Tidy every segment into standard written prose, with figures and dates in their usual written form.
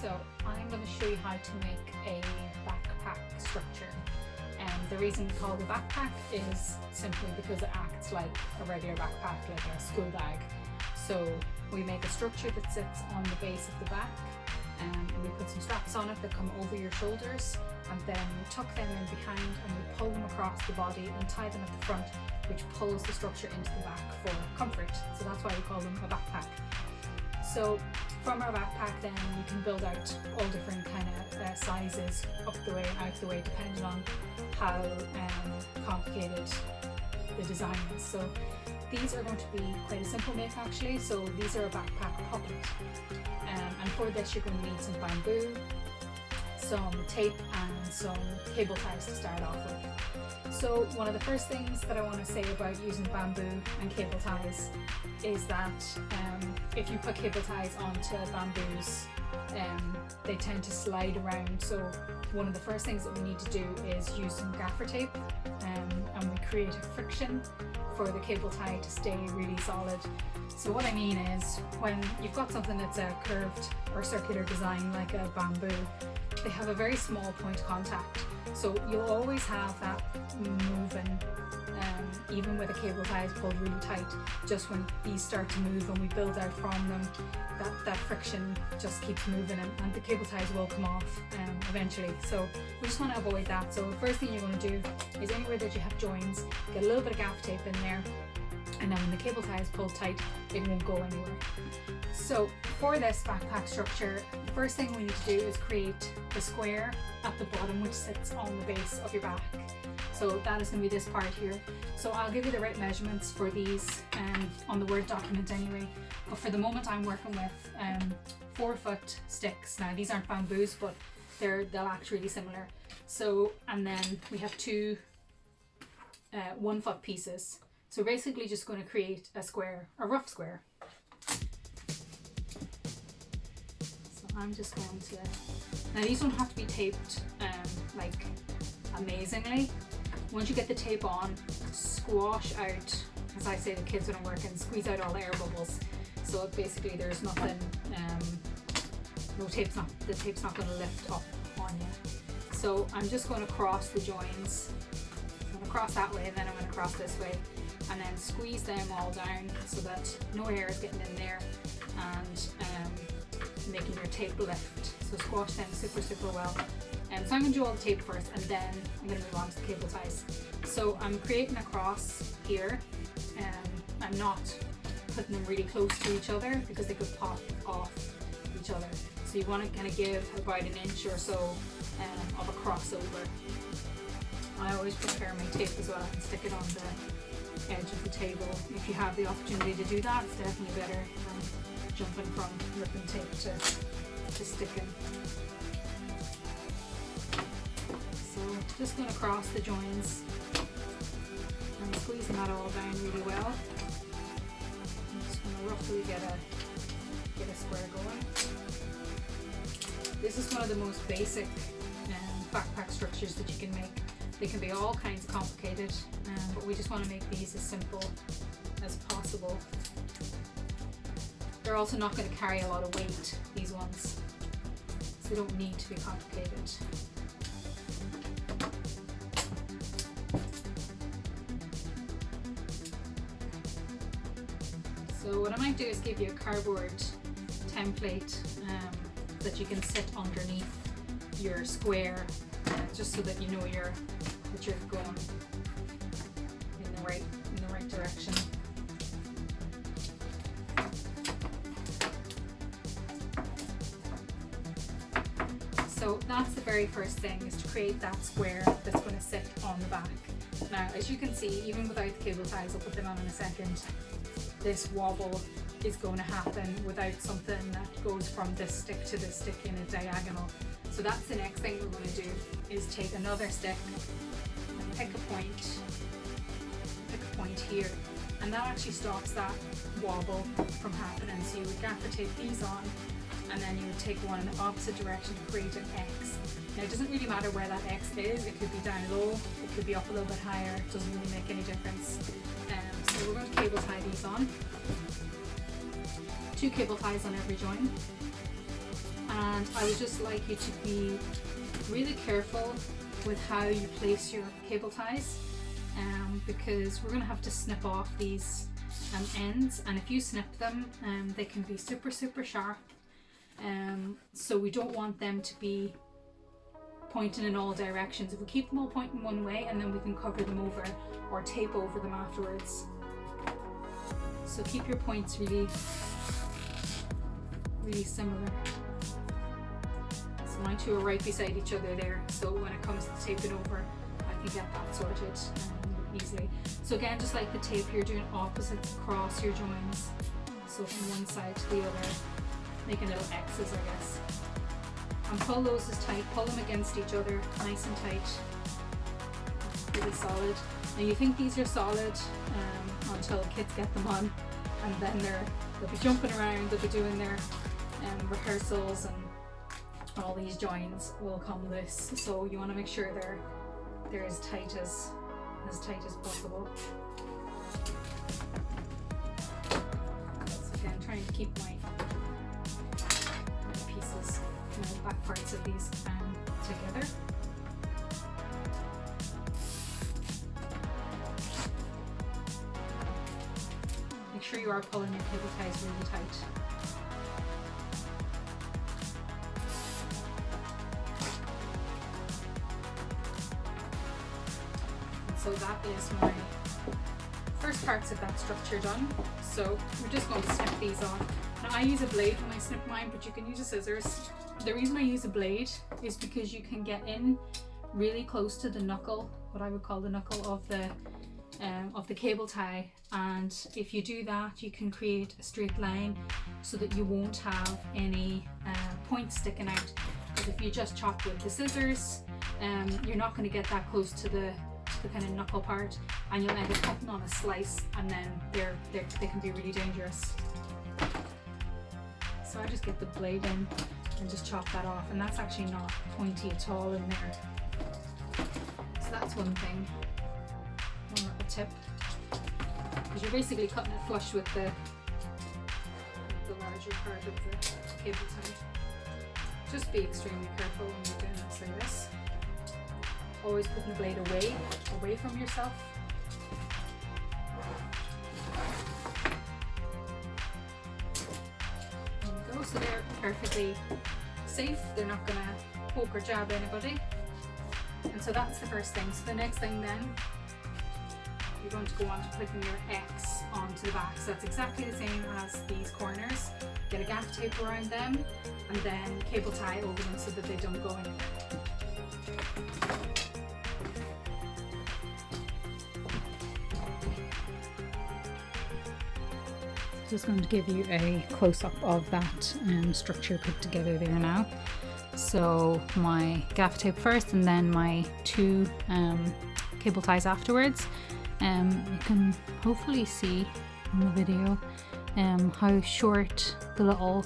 So I'm going to show you how to make a backpack structure. And the reason we call it a backpack is simply because it acts like a regular backpack, like a school bag. So we make a structure that sits on the base of the back, and we put some straps on it that come over your shoulders, and then we tuck them in behind and we pull them across the body and tie them at the front, which pulls the structure into the back for comfort. So that's why we call them a backpack. So from our backpack then you can build out all different kind of sizes, up the way, out the way, depending on how complicated the design is. So these are going to be quite a simple make actually. So these are a backpack puppet, and for this you're going to need some bamboo, some tape and some cable ties to start off with. So one of the first things that I want to say about using bamboo and cable ties is that if you put cable ties onto bamboos, they tend to slide around. So one of the first things that we need to do is use some gaffer tape, and we create a friction for the cable tie to stay really solid. So what I mean is, when you've got something that's a curved or circular design like a bamboo, they have a very small point of contact. So you'll always have that moving, even with a cable tie is pulled really tight. Just when these start to move and we build out from them, that friction just keeps moving, and the cable ties will come off eventually. So we just want to avoid that. So the first thing you're going to do is, anywhere that you have joins, get a little bit of gaff tape in there, and then when the cable tie is pulled tight, it won't go anywhere. So for this backpack structure, the first thing we need to do is create the square at the bottom, which sits on the base of your back. So that is going to be this part here. So I'll give you the right measurements for these on the Word document anyway. But for the moment I'm working with 4-foot sticks. Now these aren't bamboos, but they'll act really similar. So, and then we have two 1-foot pieces. So basically just going to create a square, a rough square. So I'm just going to, now these don't have to be taped like amazingly. Once you get the tape on, squash out, as I say to kids when I'm working, squeeze out all the air bubbles. So basically there's nothing, the tape's not going to lift up on you. So I'm just going to cross the joins. I'm going to cross that way, and then I'm going to cross this way, and then squeeze them all down so that no air is getting in there and making your tape lift. So squash them super well. So I'm going to do all the tape first, and then I'm going to move on to the cable ties. So I'm creating a cross here. I'm not putting them really close to each other because they could pop off each other. So you want to kind of give about 1 inch or so of a crossover. I always prepare my tape as well and stick it on the edge of the table. If you have the opportunity to do that, it's definitely better than jumping from ripping tape to sticking. So just going to cross the joins and squeezing that all down really well. I'm just going to roughly get a square going. This is one of the most basic backpack structures that you can make. They can be all kinds of complicated, but we just want to make these as simple as possible. They're also not going to carry a lot of weight, these ones, so they don't need to be complicated. So what I might do is give you a cardboard template that you can sit underneath your square, just so that you know that you're going in the right direction. So that's the very first thing, is to create that square that's going to sit on the back. Now, as you can see, even without the cable ties, I'll put them on in a second, this wobble is going to happen without something that goes from this stick to this stick in a diagonal. So that's the next thing we're going to do, is take another stick and pick a point here, and that actually stops that wobble from happening. So you would gaffer tape these on, and then you would take one in the opposite direction to create an X. Now it doesn't really matter where that X is, it could be down low, it could be up a little bit higher, it doesn't really make any difference. So we're going to cable tie these on. 2 cable ties on every join. and I would just like you to be really careful with how you place your cable ties, because we're going to have to snip off these ends, and if you snip them, they can be super sharp, so we don't want them to be pointing in all directions. If we keep them all pointing one way, and then we can cover them over or tape over them afterwards. So keep your points really similar. So my two are right beside each other there, so when it comes to taping over, I can get that sorted easily. So again, just like the tape, you're doing opposites across your joins, so from one side to the other, making little X's, I guess. And pull those as tight, pull them against each other, nice and tight, really solid. Now you think these are solid until kids get them on, and then they'll be jumping around, they'll be doing their rehearsals, and all these joins will come loose. So you want to make sure they're as tight as possible. So again, trying to keep my pieces, the back parts of these together. Make sure you are pulling your cable ties really tight. So that is my first parts of that structure done. So we're just going to snip these off. Now I use a blade when I snip mine, but you can use a scissors. The reason I use a blade is because you can get in really close to the knuckle, what I would call the knuckle of the cable tie, and if you do that, you can create a straight line so that you won't have any points sticking out. Because if you just chop with the scissors, you're not going to get that close to the kind of knuckle part, and you'll end up cutting on a slice, and then they can be really dangerous. So I just get the blade in and just chop that off, and that's actually not pointy at all in there. So that's one thing, one little tip, because you're basically cutting it flush with the larger part of the cable tie. Just be extremely careful when you're doing this like this. Always putting the blade away from yourself. There we go, so they're perfectly safe. They're not going to poke or jab anybody. And so that's the first thing. So the next thing then, you're going to go on to putting your X onto the back. So that's exactly the same as these corners. Get a gaff tape around them, and then cable tie over them so that they don't go anywhere. Just going to give you a close-up of that structure put together there now. So my gaff tape first, and then my two cable ties afterwards. You can hopefully see in the video how short the little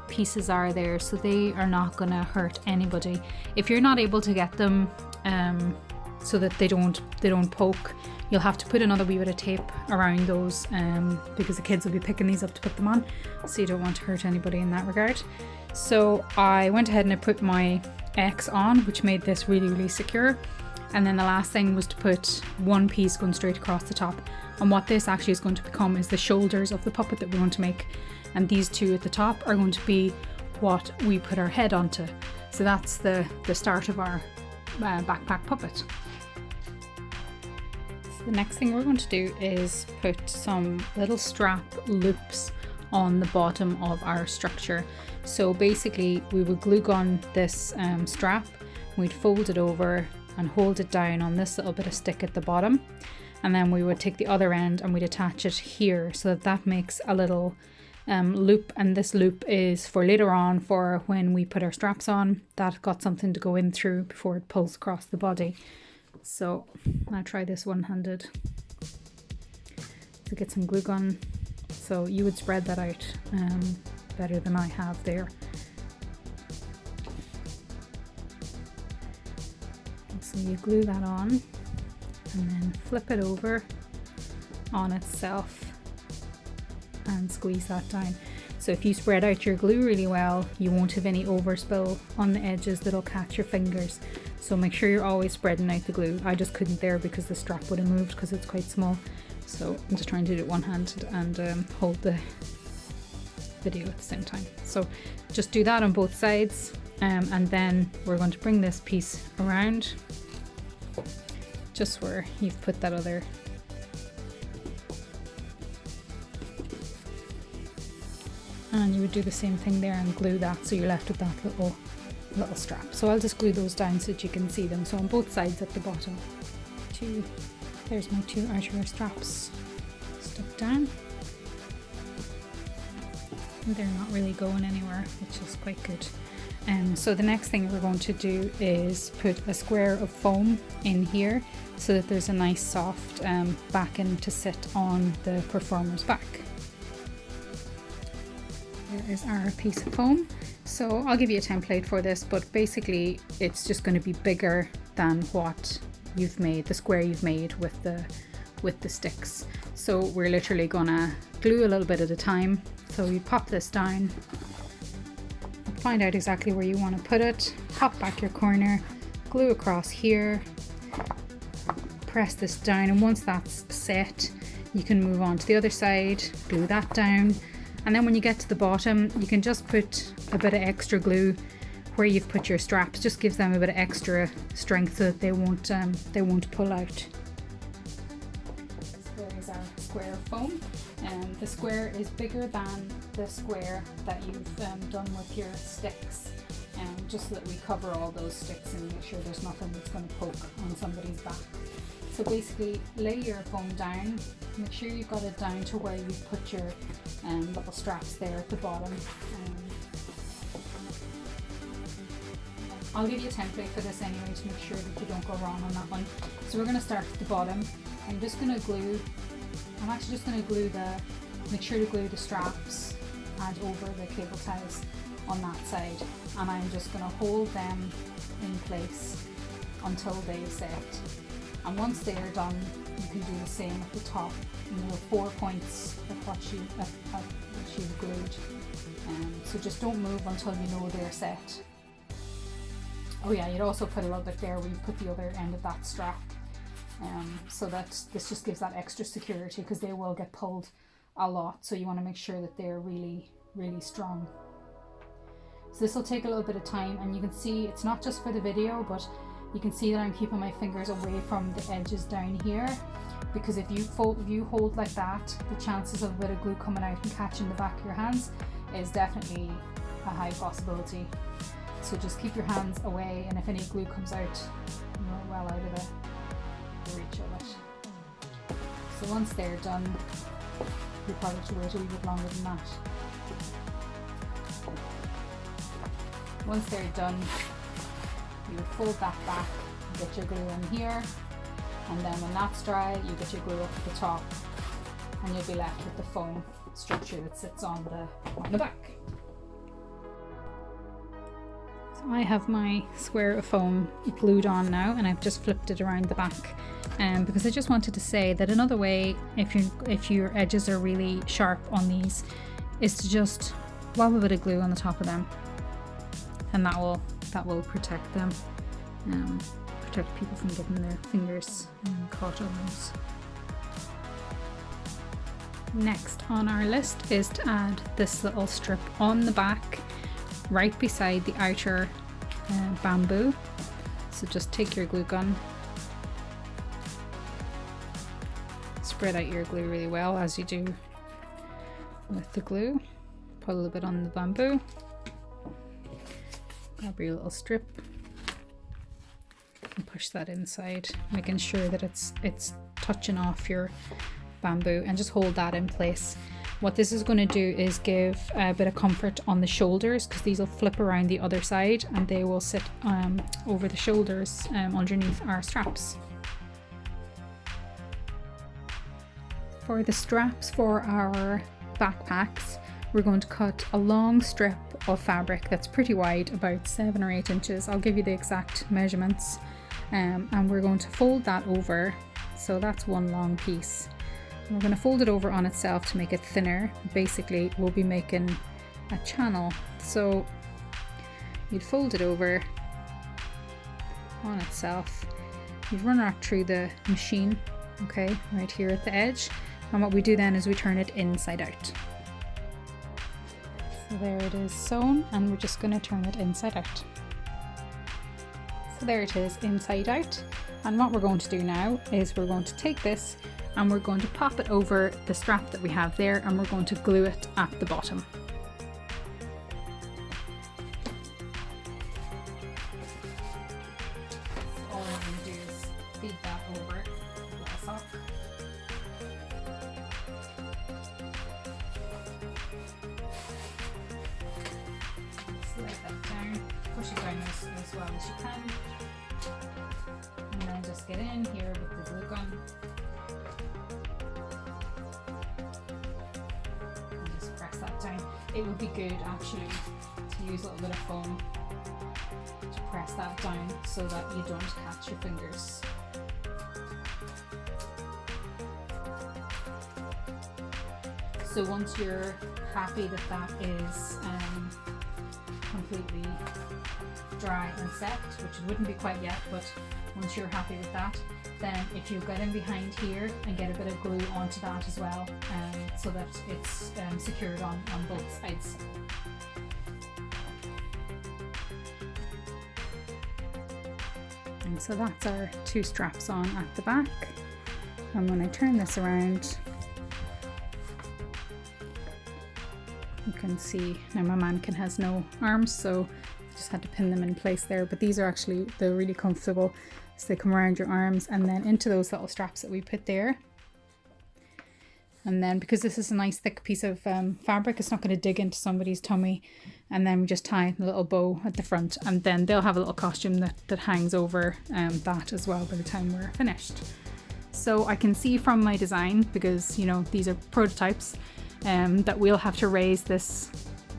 pieces are there, so they are not going to hurt anybody. If you're not able to get them so that they don't poke, you'll have to put another wee bit of tape around those, because the kids will be picking these up to put them on, so you don't want to hurt anybody in that regard. So I went ahead and I put my X on, which made this really secure. And then the last thing was to put one piece going straight across the top. And what this actually is going to become is the shoulders of the puppet that we want to make. And these two at the top are going to be what we put our head onto. So that's the start of our backpack puppet. So the next thing we're going to do is put some little strap loops on the bottom of our structure. So basically we would glue gun this strap, we'd fold it over and hold it down on this little bit of stick at the bottom, and then we would take the other end and we'd attach it here so that makes a little loop, and this loop is for later on, for when we put our straps on, that got something to go in through before it pulls across the body. So I'll try this one-handed to get some glue gun. So you would spread that out better than I have there. So you glue that on and then flip it over on itself and squeeze that down. So if you spread out your glue really well, you won't have any overspill on the edges that'll catch your fingers. So make sure you're always spreading out the glue. I just couldn't there because the strap would have moved because it's quite small. So I'm just trying to do it one-handed and hold the video at the same time. So just do that on both sides, and then we're going to bring this piece around just where you've put that other. And you would do the same thing there and glue that, so you're left with that little strap. So I'll just glue those down so that you can see them. So on both sides at the bottom. There's my two outerwear straps stuck down. And they're not really going anywhere, which is quite good. So the next thing we're going to do is put a square of foam in here so that there's a nice soft backing to sit on the performer's back. There is our piece of foam. So I'll give you a template for this, but basically it's just going to be bigger than what you've made, the square you've made with the sticks. So we're literally gonna glue a little bit at a time. So you pop this down, find out exactly where you want to put it, pop back your corner, glue across here, press this down, and once that's set you can move on to the other side, glue that down, and then when you get to the bottom you can just put a bit of extra glue where you've put your straps. Just gives them a bit of extra strength so that they won't pull out. So there's our square of foam. The square is bigger than the square that you've done with your sticks, just so that we cover all those sticks and make sure there's nothing that's going to poke on somebody's back. So basically lay your foam down, make sure you've got it down to where you've put your little straps there at the bottom. I'll give you a template for this anyway to make sure that you don't go wrong on that one. So we're going to start at the bottom. I'm actually just going to glue make sure to glue the straps and over the cable ties on that side, and I'm just going to hold them in place until they set. And once they are done, you can do the same at the top. You know, 4 points of what you've glued. So just don't move until you know they're set. Oh yeah, you'd also put a little bit there where you put the other end of that strap, so that this just gives that extra security, because they will get pulled a lot, so you want to make sure that they're really, really strong. So this will take a little bit of time, and you can see it's not just for the video, but you can see that I'm keeping my fingers away from the edges down here, because if you hold like that, the chances of a bit of glue coming out and catching the back of your hands is definitely a high possibility. So just keep your hands away, and if any glue comes out, you're well out of the reach of it. So once they're done, you probably have to wait a little bit longer than that. Once they're done, you would fold that back, get your glue in here, and then when that's dry, you get your glue up at the top, and you'll be left with the foam structure that sits on the back. I have my square of foam glued on now, and I've just flipped it around the back, because I just wanted to say that another way, if your edges are really sharp on these, is to just lob a bit of glue on the top of them, and that will protect them, protect people from getting their fingers caught on those. Next on our list is to add this little strip on the back, right beside the outer bamboo. So just take your glue gun, spread out your glue really well as you do with the glue, put a little bit on the bamboo, grab your little strip and push that inside, making sure that it's touching off your bamboo, and just hold that in place. What this is going to do is give a bit of comfort on the shoulders, because these will flip around the other side and they will sit over the shoulders underneath our straps. For the straps for our backpacks, we're going to cut a long strip of fabric that's pretty wide, about 7 or 8 inches. I'll give you the exact measurements, and we're going to fold that over. So that's one long piece. We're going to fold it over on itself to make it thinner. Basically, we'll be making a channel. So you'd fold it over on itself, you'd run it through the machine, okay, right here at the edge, and what we do then is we turn it inside out. So there it is sewn, and we're just going to turn it inside out. So there it is inside out, and what we're going to do now is we're going to take this and we're going to pop it over the strap that we have there, and we're going to glue it at the bottom. So all we're going to do is feed that over the sock. Slide that down, push it down as well as you can, and then just get in here with the glue gun. It would be good actually to use a little bit of foam to press that down so that you don't catch your fingers. So once you're happy that that is completely dry and set, which it wouldn't be quite yet, but once you're happy with that, then if you get in behind here and get a bit of glue onto that as well, so that it's secured on both sides. And so that's our two straps on at the back, and when I turn this around, you can see now my mannequin has no arms, so I just had to pin them in place there, but these are actually, they're really comfortable. So they come around your arms and then into those little straps that we put there. And then because this is a nice thick piece of fabric, it's not going to dig into somebody's tummy. And then we just tie a little bow at the front, and then they'll have a little costume that hangs over that as well by the time we're finished. So I can see from my design, because you know these are prototypes, that we'll have to raise this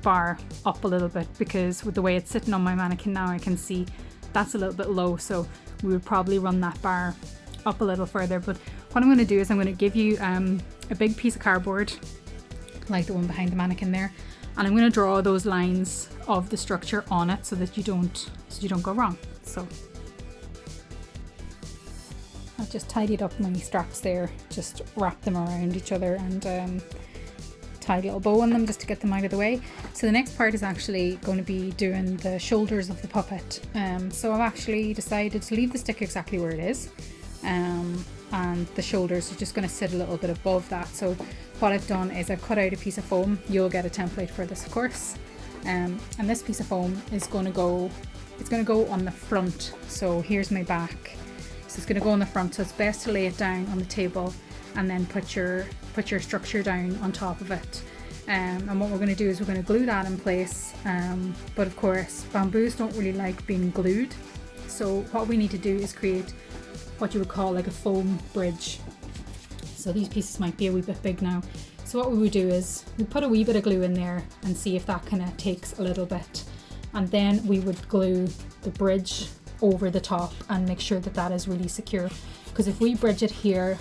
bar up a little bit, because with the way it's sitting on my mannequin now, I can see that's a little bit low, so we would probably run that bar up a little further. But what I'm going to do is I'm going to give you a big piece of cardboard like the one behind the mannequin there, and I'm going to draw those lines of the structure on it so that you don't go wrong. So I've just tidied up my straps there, just wrap them around each other and tie a little bow on them just to get them out of the way. So the next part is actually going to be doing the shoulders of the puppet. So I've actually decided to leave the stick exactly where it is, and the shoulders are just going to sit a little bit above that. So what I've done is I've cut out a piece of foam. You'll get a template for this, of course, and this piece of foam is going to go, it's going to go on the front. So here's my back, so it's going to go on the front, so it's best to lay it down on the table and then put your structure down on top of it. And what we're going to do is we're going to glue that in place, but of course bamboos don't really like being glued, so what we need to do is create what you would call like a foam bridge. So these pieces might be a wee bit big now, so what we would do is we put a wee bit of glue in there and see if that kind of takes a little bit, and then we would glue the bridge over the top and make sure that that is really secure, because if we bridge it here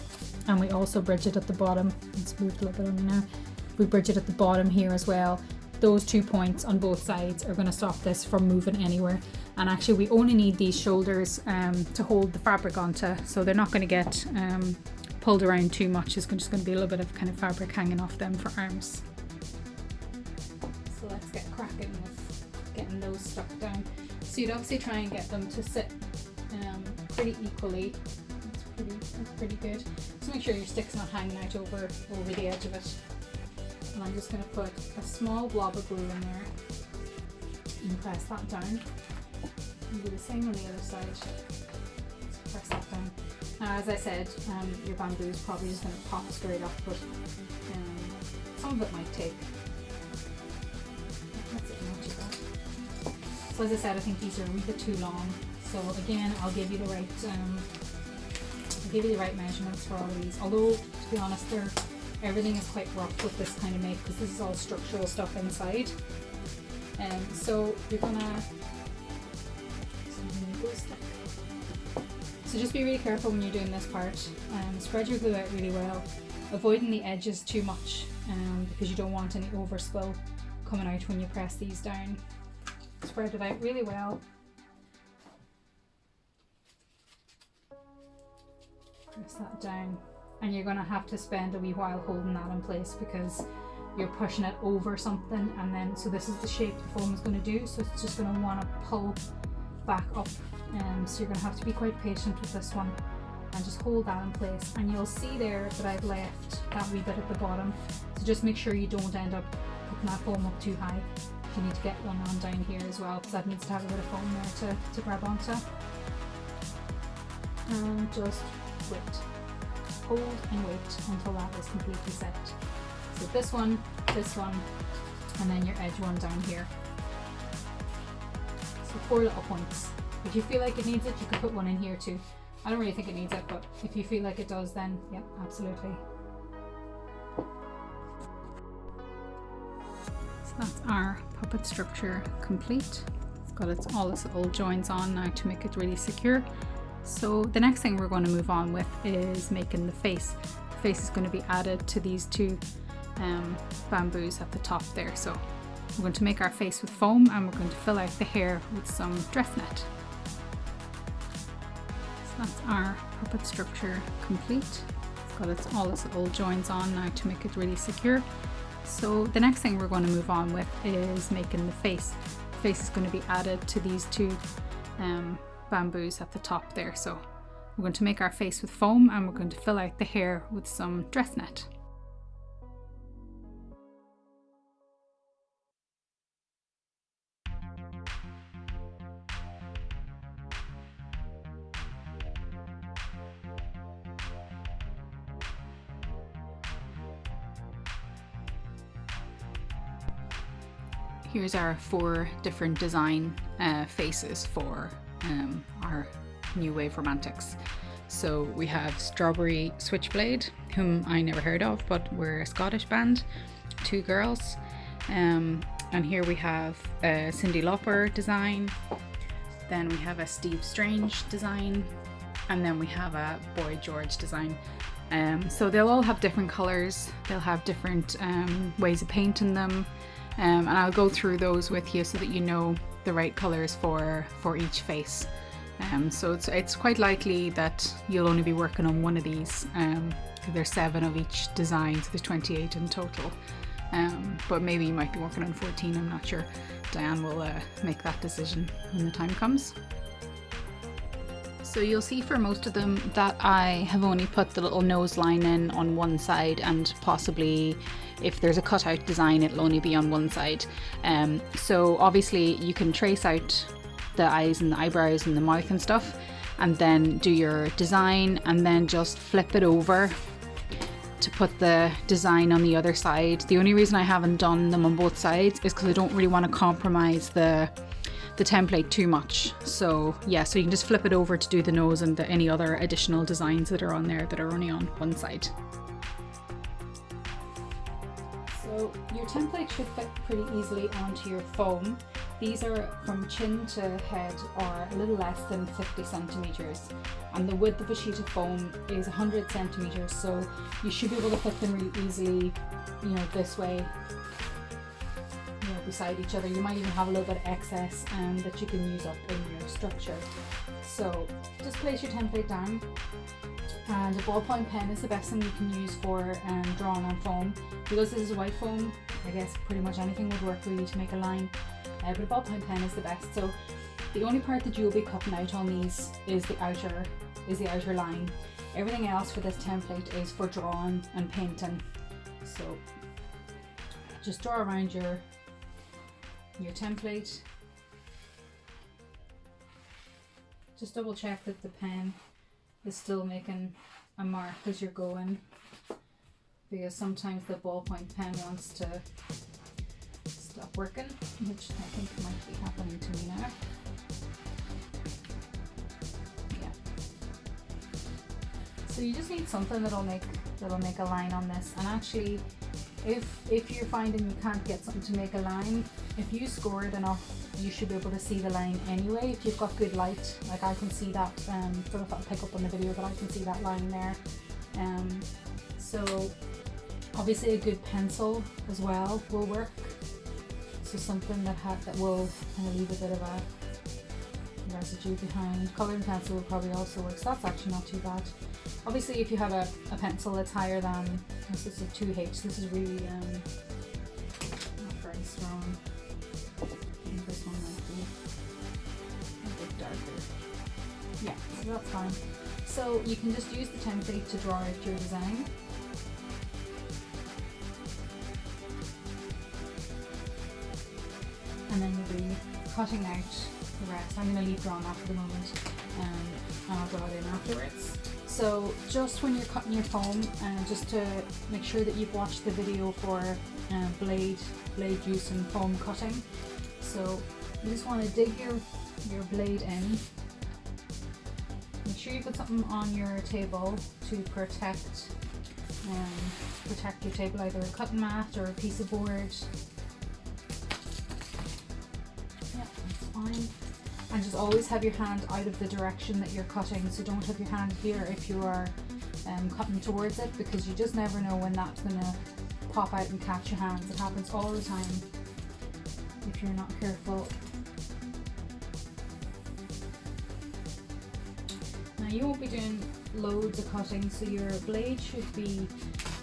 and we also bridge it at the bottom, it's moved a little bit on me now, we bridge it at the bottom here as well, those 2 points on both sides are going to stop this from moving anywhere. And actually we only need these shoulders to hold the fabric onto, so they're not going to get pulled around too much. It's just going to be a little bit of kind of fabric hanging off them for arms. So let's get cracking with getting those stuck down. So you'd obviously try and get them to sit pretty equally. That's pretty good. So make sure your stick's not hanging out over the edge of it. And I'm just going to put a small blob of glue in there and press that down. And do the same on the other side. Just press that down. Now, as I said, your bamboo is probably just going to pop straight up, but some of it might take. That's it, not too bad. So as I said, I think these are a wee bit too long. So again, I'll give you the right measurements for all of these. Although, to be honest, everything is quite rough with this kind of make, because this is all structural stuff inside. So you're gonna so just be really careful when you're doing this part. Spread your glue out really well, avoiding the edges too much, because you don't want any overspill coming out when you press these down. Spread it out really well. Press that down, and you're going to have to spend a wee while holding that in place because you're pushing it over something, and then so this is the shape the foam is going to do, so it's just going to want to pull back up, so you're going to have to be quite patient with this one and just hold that in place. And you'll see there that I've left that wee bit at the bottom, so just make sure you don't end up putting that foam up too high. You need to get one on down here as well, because that needs to have a bit of foam there to grab onto. And just wait, hold and wait until that is completely set. So this one, and then your edge one down here. So 4 little points. If you feel like it needs it, you could put one in here too. I don't really think it needs it, but if you feel like it does, then yeah, absolutely. So that's our puppet structure complete. It's got all its little joints on now to make it really secure. So the next thing we're going to move on with is making the face. The face is going to be added to these 2 bamboos at the top there. So we're going to make our face with foam, and we're going to fill out the hair with some dress net. So that's our puppet structure complete. It's got all its little joints on now to make it really secure. So the next thing we're going to move on with is making the face. The face is going to be added to these 2 bamboos at the top there. So we're going to make our face with foam, and we're going to fill out the hair with some dress net. Here's our 4 different design faces for our New Wave Romantics. So we have Strawberry Switchblade, whom I never heard of, but we're a Scottish band, 2 girls. And here we have a Cyndi Lauper design, then we have a Steve Strange design, and then we have a Boy George design. So they'll all have different colours, they'll have different ways of painting them. And I'll go through those with you so that you know the right colours for each face. So it's quite likely that you'll only be working on one of these. There's 7 of each design, so there's 28 in total. But maybe you might be working on 14, I'm not sure. Diane will make that decision when the time comes. So you'll see for most of them that I have only put the little nose line in on one side, and possibly if there's a cutout design it'll only be on one side. So obviously you can trace out the eyes and the eyebrows and the mouth and stuff, and then do your design, and then just flip it over to put the design on the other side. The only reason I haven't done them on both sides is because I don't really want to compromise the template too much. So yeah, so you can just flip it over to do the nose and any other additional designs that are on there that are only on one side. So your template should fit pretty easily onto your foam. These are from chin to head are a little less than 50 centimeters, and the width of a sheet of foam is 100 centimeters, so you should be able to fit them really easily, this way, beside each other. You might even have a little bit of excess that you can use up in your structure. So just place your template down, and a ballpoint pen is the best thing you can use for drawing on foam. Because this is white foam, I guess pretty much anything would work really to make a line, but a ballpoint pen is the best. So the only part that you'll be cutting out on these is the outer line. Everything else for this template is for drawing and painting. So just draw around your template. Just double check that the pen is still making a mark as you're going, because sometimes the ballpoint pen wants to stop working, which I think might be happening to me now. Yeah. So you just need something that'll make a line on this. And actually, if you're finding you can't get something to make a line, if you score it enough, you should be able to see the line anyway. If you've got good light, like I can see that, don't know if I'll pick up on the video, but I can see that line there. So obviously a good pencil as well will work. So something that will kind of leave a bit of a residue behind. Colouring pencil will probably also work, so that's actually not too bad. Obviously if you have a pencil that's higher than, this is a 2H, this is really not very strong. I think this one might be a bit darker. Yeah, so that's fine. So you can just use the template to draw out your design. And then you'll be cutting out the rest. I'm going to leave drawn that for the moment, and I'll draw it in afterwards. So just when you're cutting your foam, just to make sure that you've watched the video for blade use and foam cutting. So you just want to dig your blade in. Make sure you put something on your table to protect your table, either a cutting mat or a piece of board. Yeah, that's fine. And just always have your hand out of the direction that you're cutting, so don't have your hand here if you are cutting towards it, because you just never know when that's going to pop out and catch your hands. It happens all the time if you're not careful. Now you won't be doing loads of cutting, so your blade should be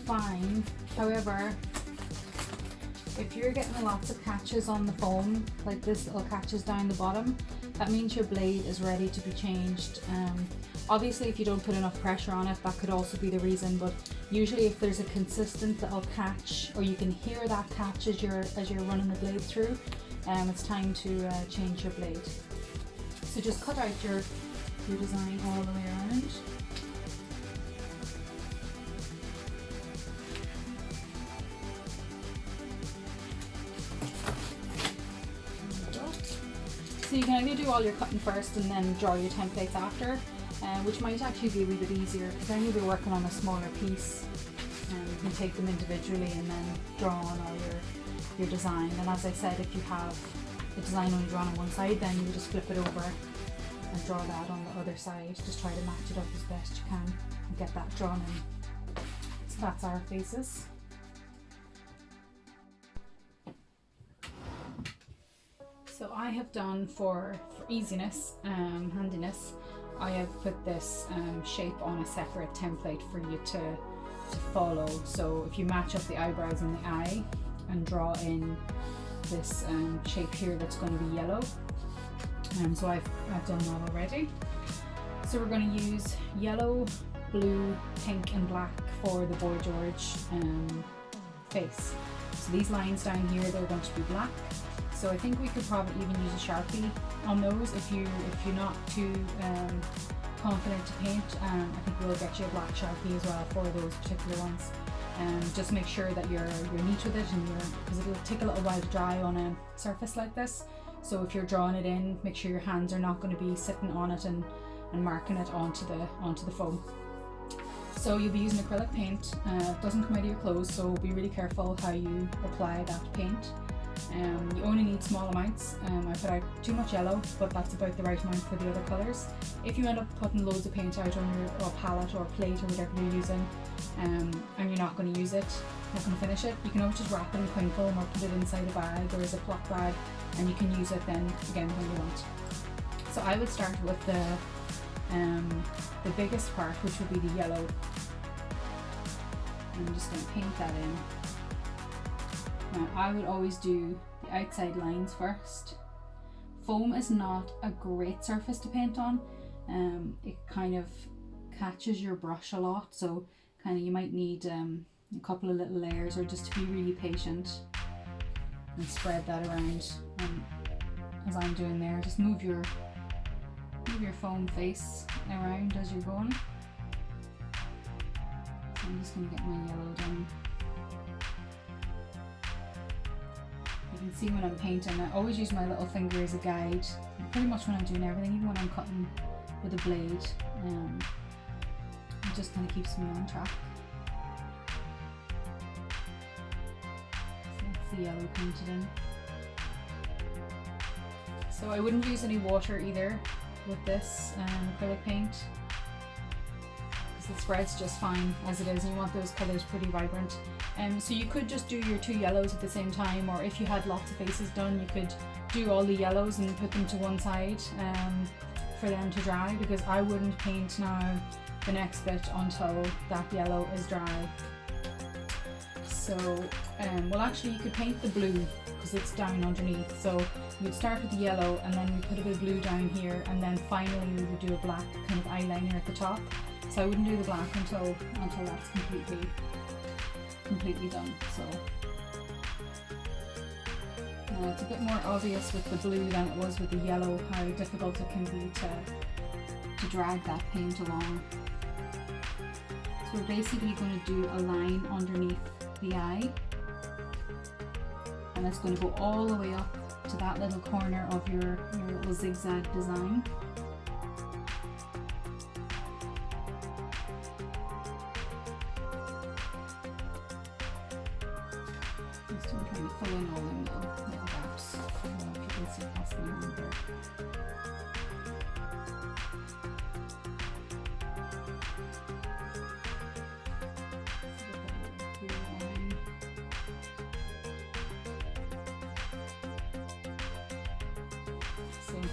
fine. However, if you're getting lots of catches on the foam, like this little catches down the bottom, that means your blade is ready to be changed. Obviously if you don't put enough pressure on it, that could also be the reason, but usually if there's a consistent little catch, or you can hear that catch as you're running the blade through, it's time to change your blade. So just cut out your design all the way around. So you can either do all your cutting first and then draw your templates after, which might actually be a wee bit easier, because then you'll be working on a smaller piece and you can take them individually and then draw on all your design. And as I said, if you have the design only drawn on one side, then you just flip it over and draw that on the other side. Just try to match it up as best you can and get that drawn in. So that's our faces. So I have done, for easiness, handiness, I have put this shape on a separate template for you to follow. So if you match up the eyebrows and the eye and draw in this shape here that's going to be yellow. So I've done that already. So we're going to use yellow, blue, pink and black for the Boy George face. So these lines down here, they're going to be black. So I think we could probably even use a Sharpie on those if you're not too confident to paint. I think we'll get you a black Sharpie as well for those particular ones. Just make sure that you're neat with it, and because it'll take a little while to dry on a surface like this. So if you're drawing it in, make sure your hands are not going to be sitting on it and marking it onto the foam. So you'll be using acrylic paint. It doesn't come out of your clothes, so be really careful how you apply that paint. You only need small amounts. I put out too much yellow, but that's about the right amount for the other colours. If you end up putting loads of paint out on your palette or plate or whatever you're using, and you're not going to use it, not going to finish it, you can always just wrap it in cling film or put it inside a bag or as a Ziploc bag, and you can use it then again when you want. So I would start with the biggest part, which would be the yellow. I'm just going to paint that in. Now I would always do the outside lines first. Foam is not a great surface to paint on. It kind of catches your brush a lot, so kind of you might need a couple of little layers, or just to be really patient and spread that around. As I'm doing there, just move your foam face around as you're going. So I'm just going to get my yellow done. You can see when I'm painting, I always use my little finger as a guide, pretty much when I'm doing everything, even when I'm cutting with a blade. It just kind of keeps me on track. So that's the yellow painted in. So I wouldn't use any water either with this acrylic paint, because it spreads just fine as it is, and you want those colours pretty vibrant. So you could just do your 2 yellows at the same time, or if you had lots of faces done, you could do all the yellows and put them to one side for them to dry, because I wouldn't paint now the next bit until that yellow is dry. So, well actually you could paint the blue because it's down underneath. So you'd start with the yellow and then we put a bit of blue down here, and then finally we would do a black kind of eyeliner at the top. So I wouldn't do the black until that's completely done. So it's a bit more obvious with the blue than it was with the yellow how difficult it can be to drag that paint along. So we're basically going to do a line underneath the eye, and it's going to go all the way up to that little corner of your little zigzag design. Just I'm trying to fill in all the little gaps. I don't know if you can see past the line there.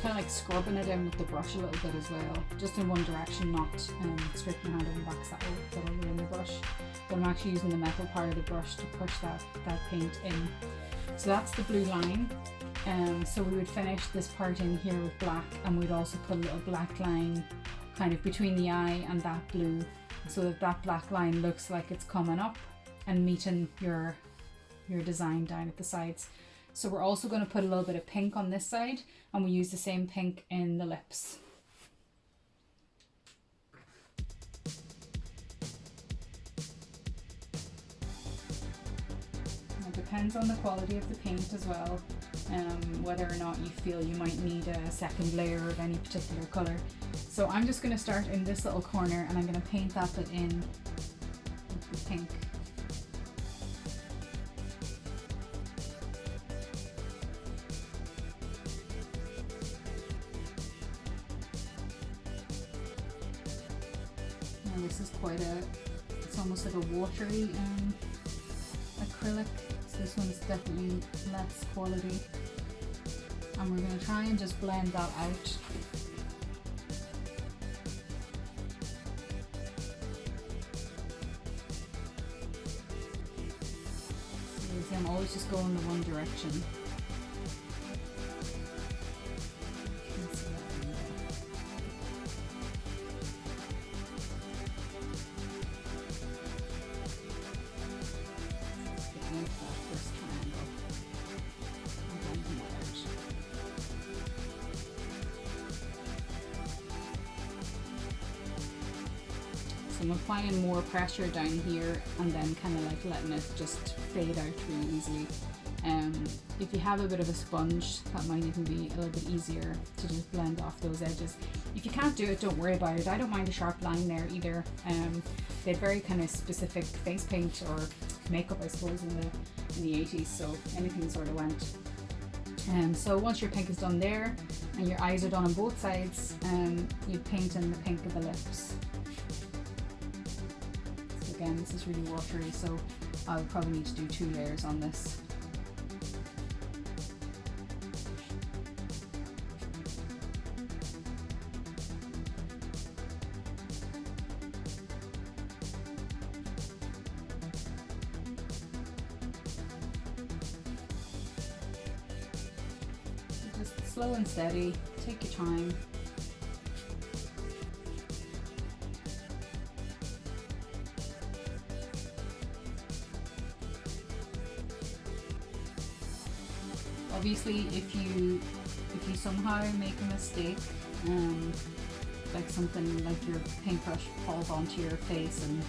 Kind of like scrubbing it in with the brush a little bit as well, just in one direction, not scraping your hand on the back, that'll ruin the brush. But I'm actually using the metal part of the brush to push that paint in. So that's the blue line. So we would finish this part in here with black, and we'd also put a little black line kind of between the eye and that blue, so that that black line looks like it's coming up and meeting your design down at the sides. So we're also going to put a little bit of pink on this side, and we use the same pink in the lips. It depends on the quality of the paint as well, whether or not you feel you might need a second layer of any particular colour. So I'm just going to start in this little corner, and I'm going to paint that bit in with the pink. This is it's almost like a watery acrylic, so this one's definitely less quality, and we're going to try and just blend that out. So you see, I'm always just going the one direction. So I'm applying more pressure down here and then kind of like letting it just fade out really easily. If you have a bit of a sponge, that might even be a little bit easier to just blend off those edges. If you can't do it, don't worry about it. I don't mind a sharp line there either. They had very kind of specific face paint or makeup, I suppose, in the 80s, so anything sort of went. So once your pink is done there and your eyes are done on both sides, you paint in the pink of the lips. So again, this is really watery, so I'll probably need to do 2 layers on this. Just slow and steady, take your time. Obviously, if you somehow make a mistake, like something like your paintbrush falls onto your face and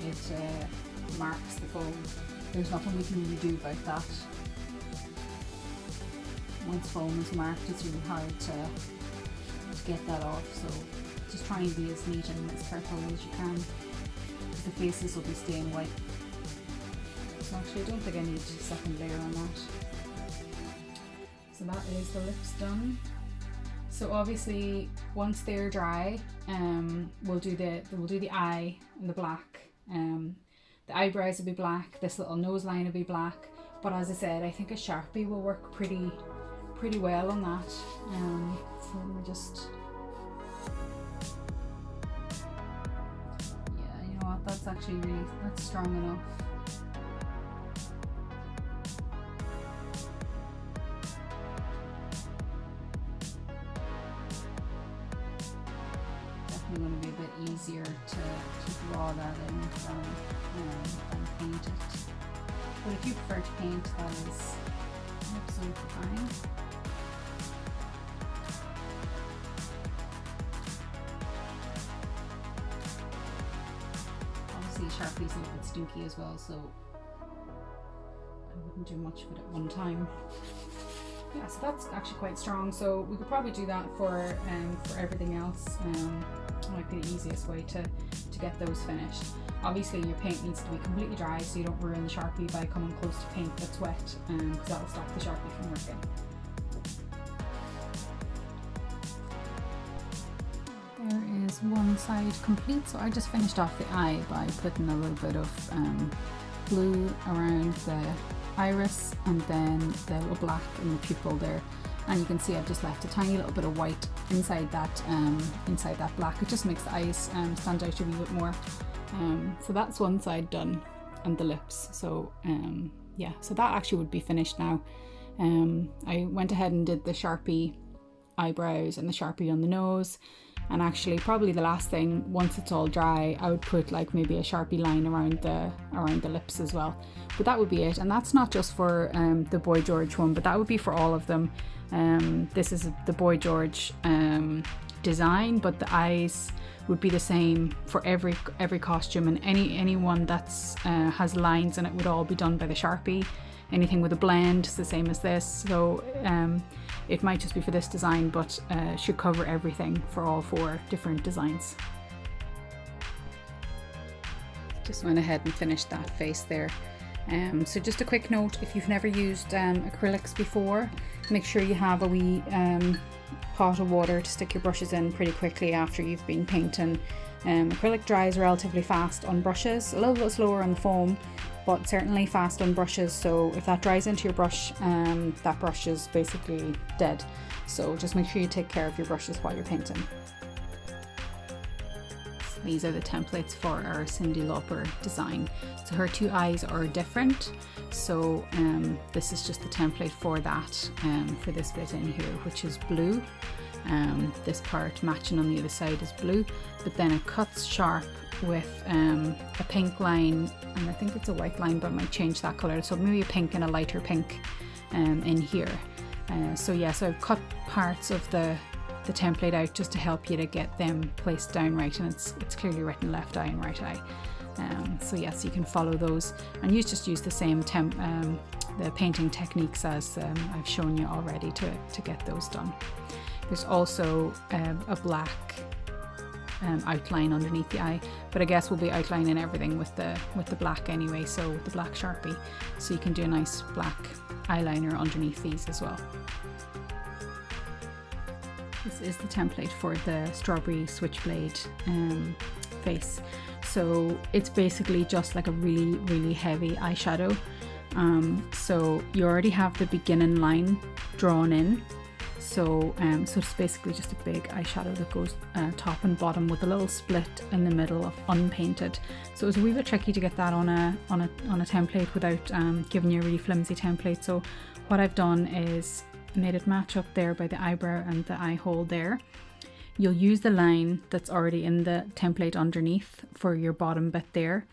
it marks the foam, there's nothing we can really do about that. Once foam is marked, it's really hard to get that off, so just try and be as neat and as careful as you can, because the faces will be staying white. So actually I don't think I need a second layer on that. So that is the lips done. So obviously once they're dry, we'll do the eye in the black. The eyebrows will be black, this little nose line will be black, but as I said, I think a Sharpie will work pretty well on that. So we're just, yeah, you know what, that's strong enough. Going to be a bit easier to draw that in than paint it. But if you prefer to paint, that is absolutely fine. Obviously Sharpie's a little bit stinky as well, so I wouldn't do much of it at one time. Yeah, so that's actually quite strong, so we could probably do that for everything else. Might be the easiest way to get those finished. Obviously your paint needs to be completely dry so you don't ruin the Sharpie by coming close to paint that's wet, because that will stop the Sharpie from working. There is one side complete, so I just finished off the eye by putting a little bit of blue around the iris and then the little black in the pupil there, and you can see I've just left a tiny little bit of white inside that black. It just makes the eyes stand out a wee bit more. So that's one side done, and the lips. So yeah, so that actually would be finished now. I went ahead and did the Sharpie eyebrows and the Sharpie on the nose, and actually probably the last thing, once it's all dry, I would put like maybe a Sharpie line around the lips as well. But that would be it, and that's not just for the Boy George one, but that would be for all of them. This is the Boy George design, but the eyes would be the same for every costume, and any one that's has lines in it would all be done by the Sharpie. Anything with a blend is the same as this, so it might just be for this design, but should cover everything for all 4 different designs. Just went ahead and finished that face there. So just a quick note, if you've never used acrylics before, make sure you have a wee pot of water to stick your brushes in pretty quickly after you've been painting. Acrylic dries relatively fast on brushes, a little bit slower on the foam, but certainly fast on brushes, so if that dries into your brush, that brush is basically dead. So just make sure you take care of your brushes while you're painting. These are the templates for our Cyndi Lauper design. So her 2 eyes are different, so this is just the template for that, for this bit in here, which is blue. This part matching on the other side is blue, but then it cuts sharp with a pink line, and I think it's a white line, but I might change that colour, so maybe a pink and a lighter pink in here. So yeah, so I've cut parts of the template out just to help you to get them placed down right, and it's clearly written left eye and right eye. So yes, you can follow those, and you just use the same the painting techniques as I've shown you already to get those done. There's also a black outline underneath the eye, but I guess we'll be outlining everything with the black anyway, so with the black Sharpie, so you can do a nice black eyeliner underneath these as well. This is the template for the Strawberry Switchblade face. So it's basically just like a really heavy eyeshadow. So you already have the beginning line drawn in. So it's basically just a big eyeshadow that goes top and bottom with a little split in the middle of unpainted. So it was a wee bit tricky to get that on a template without giving you a really flimsy template. So what I've done is made it match up there by the eyebrow and the eye hole there. You'll use the line that's already in the template underneath for your bottom bit there,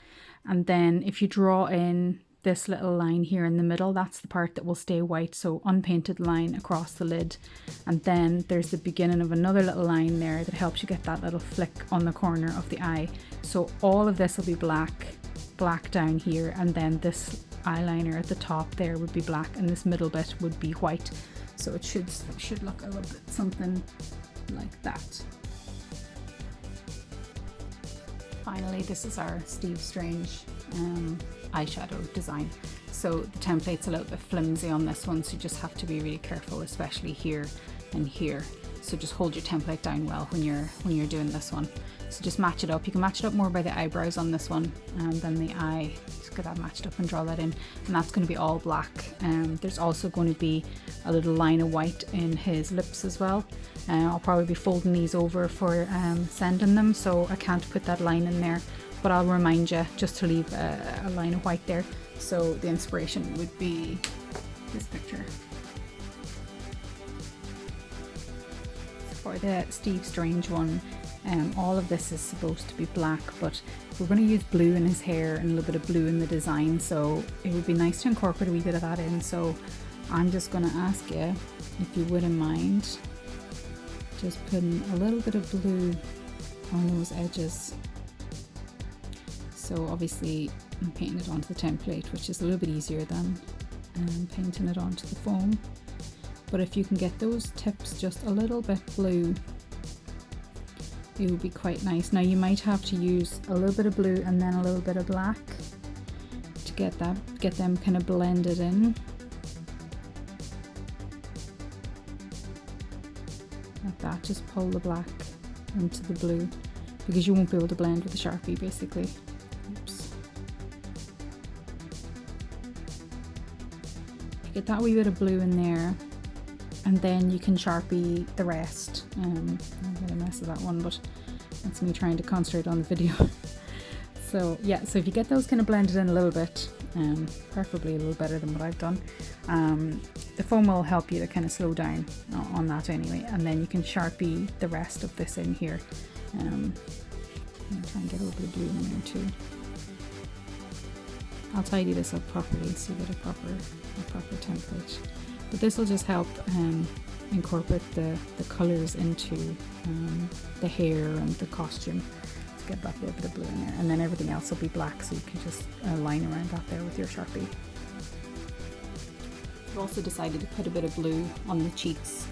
and then if you draw in this little line here in the middle, that's the part that will stay white, so unpainted line across the lid, and then there's the beginning of another little line there that helps you get that little flick on the corner of the eye. So all of this will be black down here, and then this eyeliner at the top there would be black, and this middle bit would be white. So it should look a little bit something like that. Finally, this is our Steve Strange eyeshadow design. So the template's a little bit flimsy on this one, so you just have to be really careful, especially here and here. So just hold your template down well when you're doing this one. So just match it up. You can match it up more by the eyebrows on this one than the eye. Just get that matched up and draw that in, and that's going to be all black. There's also going to be a little line of white in his lips as well. I'll probably be folding these over for sending them, so I can't put that line in there, but I'll remind you just to leave a line of white there. So the inspiration would be this picture. For the Steve Strange one, all of this is supposed to be black, but we're going to use blue in his hair and a little bit of blue in the design, so it would be nice to incorporate a wee bit of that in. So I'm just going to ask you if you wouldn't mind just putting a little bit of blue on those edges. So obviously I'm painting it onto the template, which is a little bit easier than painting it onto the foam. But if you can get those tips just a little bit blue, it would be quite nice. Now you might have to use a little bit of blue and then a little bit of black to get them kind of blended in. Like that, just pull the black into the blue, because you won't be able to blend with a Sharpie basically. Oops. Get that wee bit of blue in there, and then you can Sharpie the rest. I'm gonna mess with that one, but that's me trying to concentrate on the video. So yeah, so if you get those kind of blended in a little bit, preferably a little better than what I've done, the foam will help you to kind of slow down on that anyway, and then you can Sharpie the rest of this in here. I'm gonna try and get a little bit of blue in there too. I'll tidy this up properly so you get a proper template. But this will just help incorporate the colours into the hair and the costume. To get that little bit of blue in there, and then everything else will be black, so you can just line around that there with your Sharpie. I've also decided to put a bit of blue on the cheeks,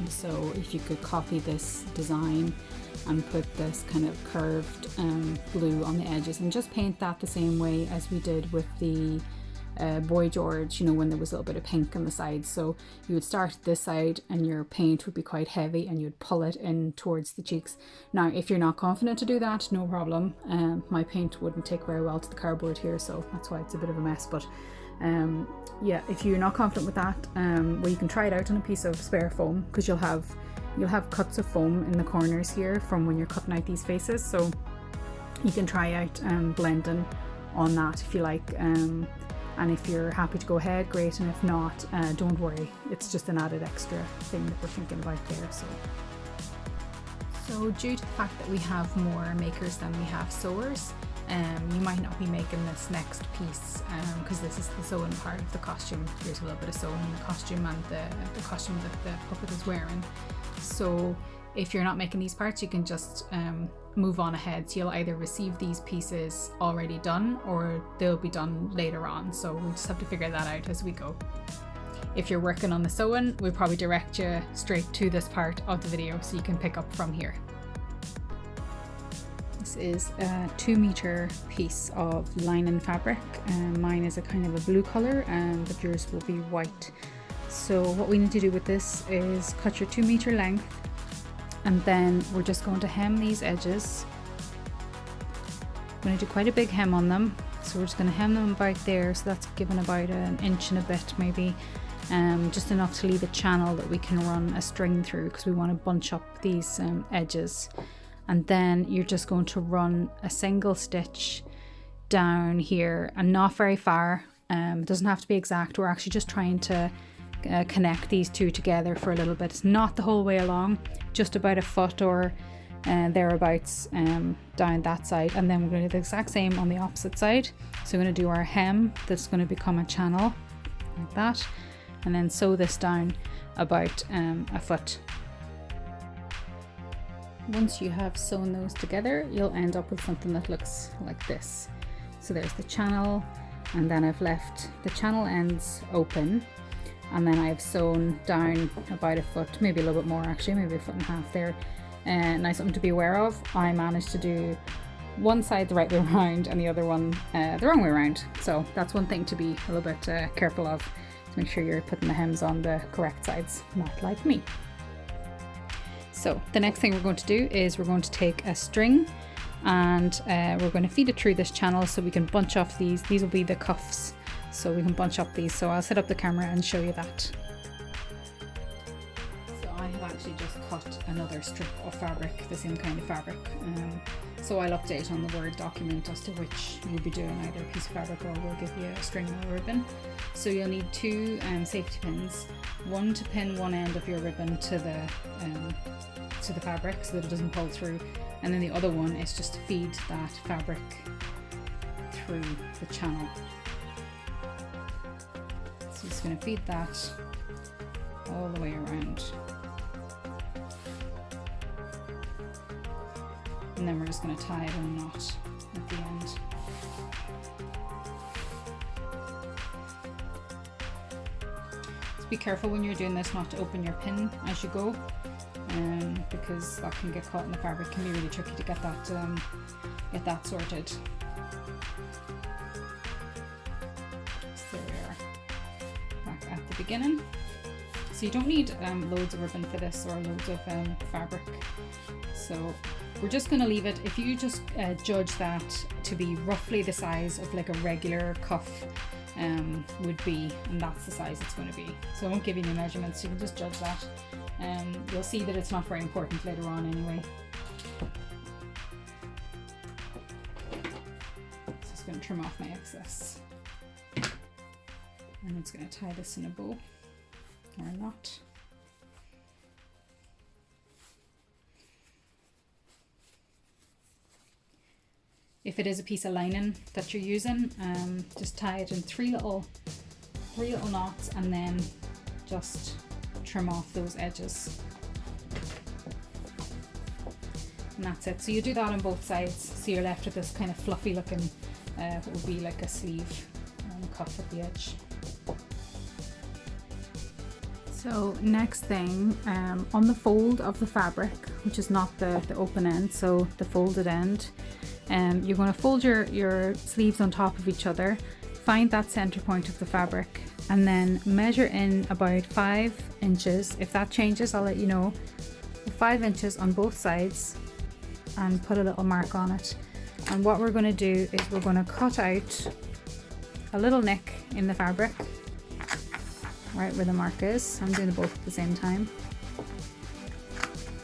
so if you could copy this design and put this kind of curved blue on the edges, and just paint that the same way as we did with the Boy George, you know, when there was a little bit of pink on the sides. So you would start this side and your paint would be quite heavy, and you'd pull it in towards the cheeks. Now if you're not confident to do that, no problem. My paint wouldn't take very well to the cardboard here, so that's why it's a bit of a mess. But yeah, if you're not confident with that, well, you can try it out on a piece of spare foam, because you'll have cuts of foam in the corners here from when you're cutting out these faces, so you can try out blending on that if you like. And if you're happy to go ahead, great, and if not, don't worry, it's just an added extra thing that we're thinking about there. So due to the fact that we have more makers than we have sewers, you might not be making this next piece, because this is the sewing part of the costume. There's a little bit of sewing in the costume and the costume that the puppet is wearing. So if you're not making these parts, you can just move on ahead. So you'll either receive these pieces already done, or they'll be done later on. So we just have to figure that out as we go. If you're working on the sewing, we'll probably direct you straight to this part of the video so you can pick up from here. This is a 2-meter piece of linen fabric. Mine is a kind of a blue color, but yours will be white. So what we need to do with this is cut your 2-meter length, and then we're just going to hem these edges. I'm going to do quite a big hem on them, so we're just going to hem them about there, so that's given about an inch and a bit maybe, just enough to leave a channel that we can run a string through, because we want to bunch up these edges. And then you're just going to run a single stitch down here, and not very far. It doesn't have to be exact. We're actually just trying to connect these two together for a little bit. It's not the whole way along, just about a foot or thereabouts down that side, and then we're going to do the exact same on the opposite side. So we're going to do our hem that's going to become a channel like that, and then sew this down about a foot. Once you have sewn those together, you'll end up with something that looks like this. So there's the channel, and then I've left the channel ends open, and then I've sewn down about a foot, maybe a little bit more actually, maybe a foot and a half there. Now something to be aware of, I managed to do one side the right way around and the other one the wrong way around. So that's one thing to be a little bit careful of, to make sure you're putting the hems on the correct sides, not like me. So the next thing we're going to do is we're going to take a string and we're going to feed it through this channel so we can bunch off these. These will be the cuffs, so we can bunch up these. So I'll set up the camera and show you that. So I have actually just cut another strip of fabric, the same kind of fabric. So I'll update on the Word document as to which you'll be doing, either a piece of fabric or we'll give you a string or a ribbon. So you'll need two safety pins, one to pin one end of your ribbon to the fabric so that it doesn't pull through, and then the other one is just to feed that fabric through the channel. So it's going to feed that all the way around. And then we're just going to tie it in a knot at the end. Just be careful when you're doing this not to open your pin as you go, because that can get caught in the fabric. It can be really tricky to get that sorted. So there we are, back at the beginning. So you don't need loads of ribbon for this or loads of fabric. So we're just going to leave it, if you just judge that to be roughly the size of like a regular cuff would be, and that's the size it's going to be. So I won't give you any measurements, you can just judge that. You'll see that it's not very important later on anyway. So just going to trim off my excess. And it's going to tie this in a bow or a knot. If it is a piece of lining that you're using, just tie it in three little knots and then just trim off those edges. And that's it. So you do that on both sides, so you're left with this kind of fluffy looking, what would be like a sleeve cuff at the edge. So next thing, on the fold of the fabric, which is not the open end, so the folded end, you're going to fold your sleeves on top of each other, find that center point of the fabric, and then measure in about 5 inches. If that changes, I'll let you know. 5 inches on both sides and put a little mark on it. And what we're going to do is we're going to cut out a little nick in the fabric, right where the mark is. I'm doing them both at the same time.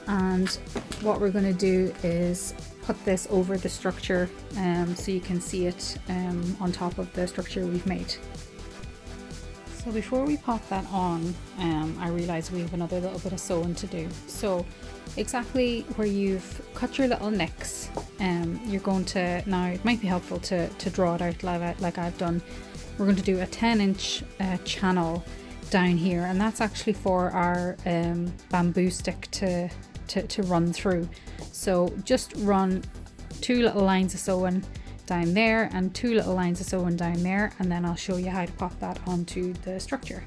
And what we're going to do is put this over the structure so you can see it on top of the structure we've made. So before we pop that on, I realize we have another little bit of sewing to do. So exactly where you've cut your little nicks, you're going to, now it might be helpful to draw it out like I've done. We're going to do a 10-inch channel down here, and that's actually for our bamboo stick to run through. So just run 2 little lines of sewing down there and 2 little lines of sewing down there, and then I'll show you how to pop that onto the structure.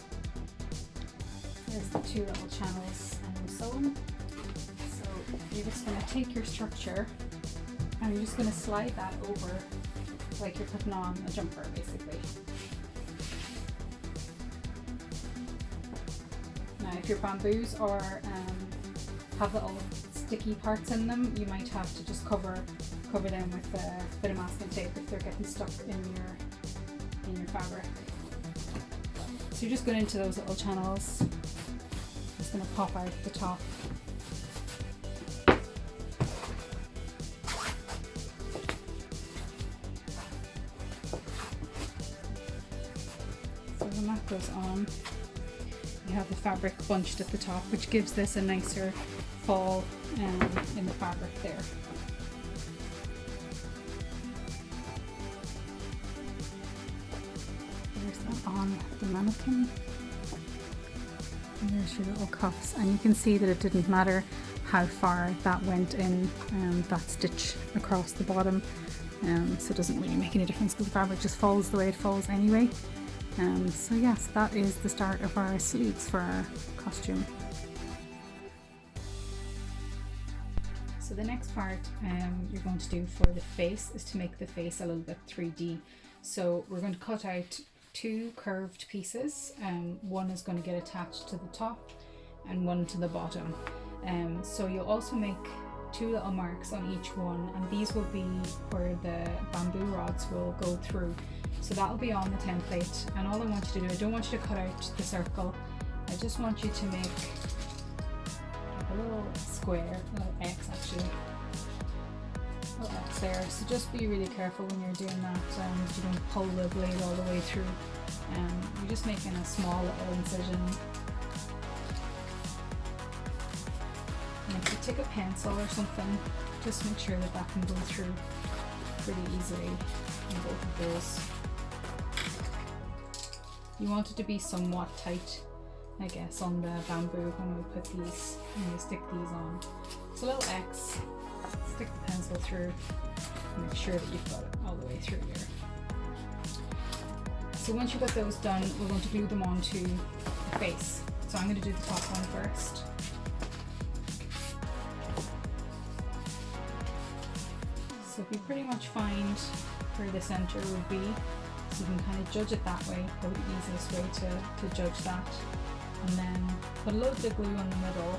There's the 2 little channels sewn. So you're just going to take your structure and you're just going to slide that over like you're putting on a jumper basically. Now if your bamboos are have little sticky parts in them, you might have to just cover them with a bit of masking tape if they're getting stuck in your fabric. So you're just going into those little channels. It's going to pop out the top. So when that goes on, you have the fabric bunched at the top, which gives this a nicer fall in the fabric there. There's that on the mannequin. And there's your little cuffs, and you can see that it didn't matter how far that went in that stitch across the bottom, so it doesn't really make any difference because the fabric just falls the way it falls anyway. So yes, that is the start of our sleeves for our costume. So the next part you're going to do for the face is to make the face a little bit 3D. So we're going to cut out 2 curved pieces. One is going to get attached to the top and one to the bottom. So you'll also make 2 little marks on each one, and these will be where the bamboo rods will go through. So that'll be on the template, and all I want you to do, I don't want you to cut out the circle, I just want you to make a little square, a little X actually, a little X there. So just be really careful when you're doing that, that you don't pull the blade all the way through. You're just making a small little incision. And if you take a pencil or something, just make sure that that can go through pretty easily in both of those. You want it to be somewhat tight, I guess, on the bamboo when we put these, when we stick these on. So a little X, stick the pencil through, and make sure that you've got it all the way through there. So once you've got those done, we're going to glue them onto the face. So I'm going to do the top one first. So if you pretty much find where the center would be, so you can kind of judge it that way, probably the easiest way to judge that. And then put a little bit of glue in the middle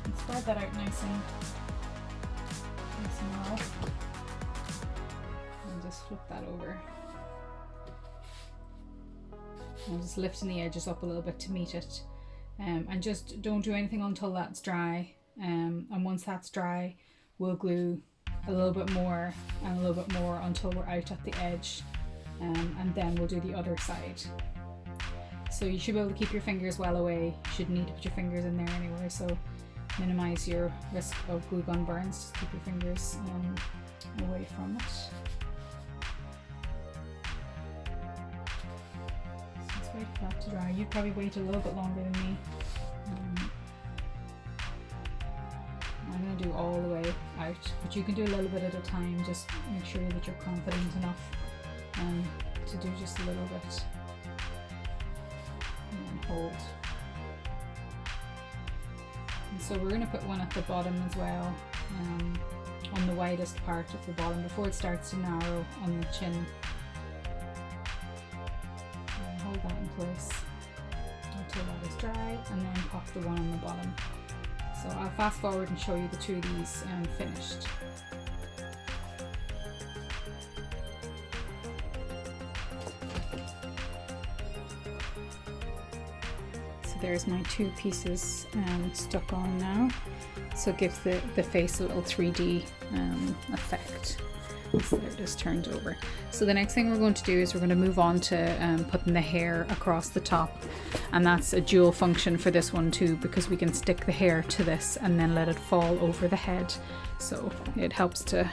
and spread that out nice and well. And just flip that over. I'm just lifting the edges up a little bit to meet it. And just don't do anything until that's dry. And once that's dry, we'll glue a little bit more and a little bit more until we're out at the edge, and then we'll do the other side. So you should be able to keep your fingers well away. You shouldn't need to put your fingers in there anyway, so minimize your risk of glue gun burns. Just keep your fingers away from it. So let's wait for that to dry. You'd probably wait a little bit longer than me. I'm going to do all the way out, but you can do a little bit at a time. Just make sure that you're confident enough to do just a little bit, and then hold. And so we're going to put one at the bottom as well, on the widest part of the bottom before it starts to narrow on the chin. And hold that in place until that is dry, and then pop the one on the bottom. So I'll fast forward and show you the 2 of these finished. So there's my 2 pieces stuck on now. So it gives the face a little 3D effect. So they're just turned over. So the next thing we're going to do is we're going to move on to putting the hair across the top, and that's a dual function for this one too, because we can stick the hair to this and then let it fall over the head, so it helps to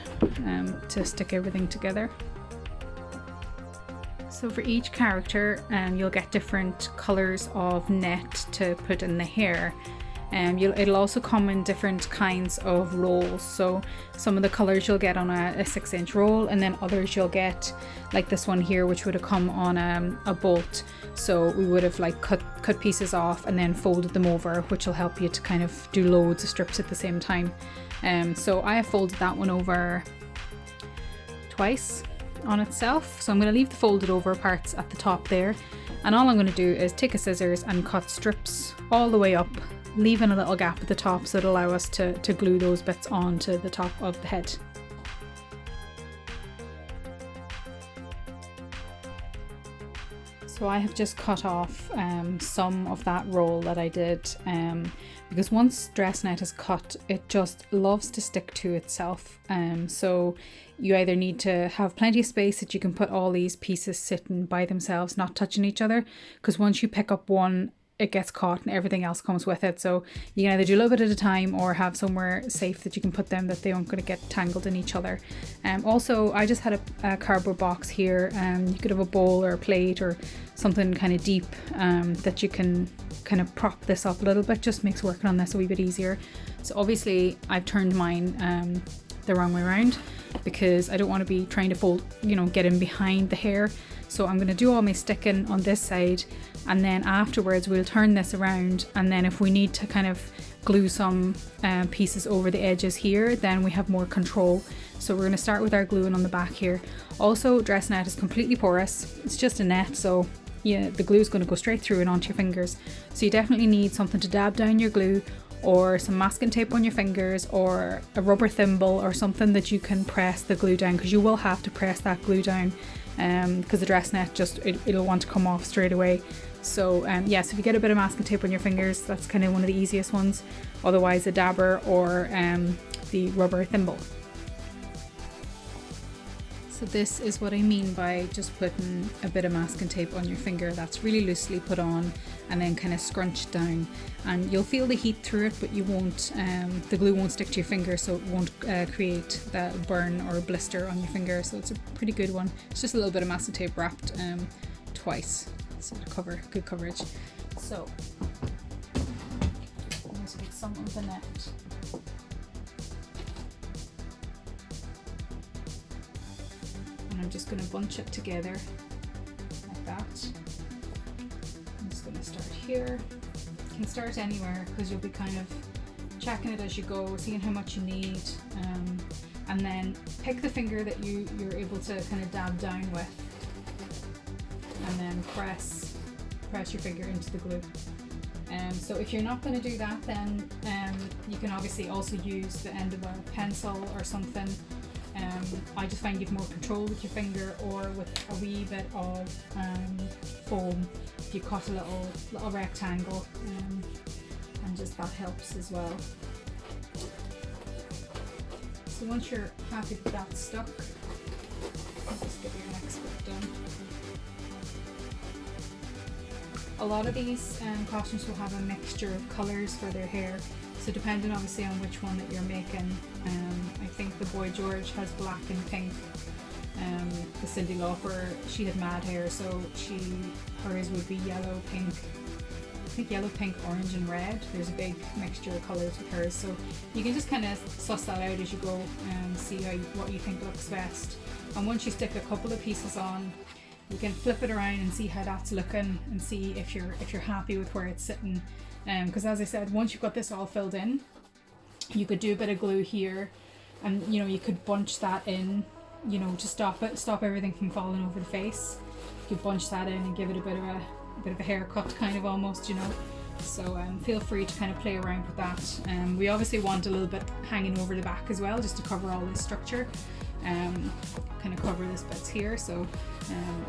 stick everything together. So for each character you'll get different colors of net to put in the hair. It'll also come in different kinds of rolls, so some of the colors you'll get on a 6-inch roll, and then others you'll get like this one here, which would have come on a bolt. So we would have like cut pieces off and then folded them over, which will help you to kind of do loads of strips at the same time. So I have folded that one over twice on itself, so I'm going to leave the folded over parts at the top there, and all I'm going to do is take a scissors and cut strips all the way up, leaving a little gap at the top so it'll allow us to glue those bits onto the top of the head. So I have just cut off some of that roll that I did, because once dress net is cut, it just loves to stick to itself. So you either need to have plenty of space that you can put all these pieces sitting by themselves, not touching each other, because once you pick up one, it gets caught and everything else comes with it. So you can either do a little bit at a time or have somewhere safe that you can put them, that they aren't going to get tangled in each other. Also, I just had a cardboard box here. You could have a bowl or a plate or something kind of deep that you can kind of prop this up a little bit. Just makes working on this a wee bit easier. So obviously I've turned mine the wrong way around, because I don't want to be trying to fold, get in behind the hair. So I'm going to do all my sticking on this side, and then afterwards we'll turn this around, and then if we need to kind of glue some pieces over the edges here, then we have more control. So we're going to start with our gluing on the back here. Also, dress net is completely porous. It's just a net, so yeah, the glue is going to go straight through and onto your fingers. So you definitely need something to dab down your glue, or some masking tape on your fingers, or a rubber thimble, or something that you can press the glue down, because you will have to press that glue down because the dress net just it'll want to come off straight away. So yeah, so if you get a bit of masking tape on your fingers, that's kind of one of the easiest ones. Otherwise a dabber or the rubber thimble. So this is what I mean by just putting a bit of masking tape on your finger that's really loosely put on and then kind of scrunched down, and you'll feel the heat through it, but you won't, the glue won't stick to your finger, so it won't create that burn or blister on your finger. So it's a pretty good one. It's just a little bit of masking tape wrapped twice, so to cover good coverage. So let's get some of the net. I'm just going to bunch it together like that. I'm just going to start here. You can start anywhere because you'll be kind of checking it as you go, seeing how much you need, and then pick the finger that you're able to kind of dab down with, and then press your finger into the glue. So if you're not going to do that, then you can obviously also use the end of a pencil or something. I just find you have more control with your finger, or with a wee bit of foam if you cut a little rectangle, and just that helps as well. So once you're happy that that's stuck, just get your next bit done. A lot of these costumes will have a mixture of colours for their hair. So depending obviously on which one that you're making, I think the Boy George has black and pink. The Cyndi Lauper, she had mad hair, so hers would be yellow, pink. I think yellow, pink, orange and red. There's a big mixture of colours with hers, so you can just kind of suss that out as you go and see what you think looks best. And once you stick a couple of pieces on, you can flip it around and see how that's looking, and see if you're happy with where it's sitting. Because as I said, once you've got this all filled in, you could do a bit of glue here, and you could bunch that in, to stop everything from falling over the face. You could bunch that in and give it a bit of a haircut, kind of almost, So feel free to kind of play around with that. We obviously want a little bit hanging over the back as well, just to cover all this structure. Kind of cover this bits here. So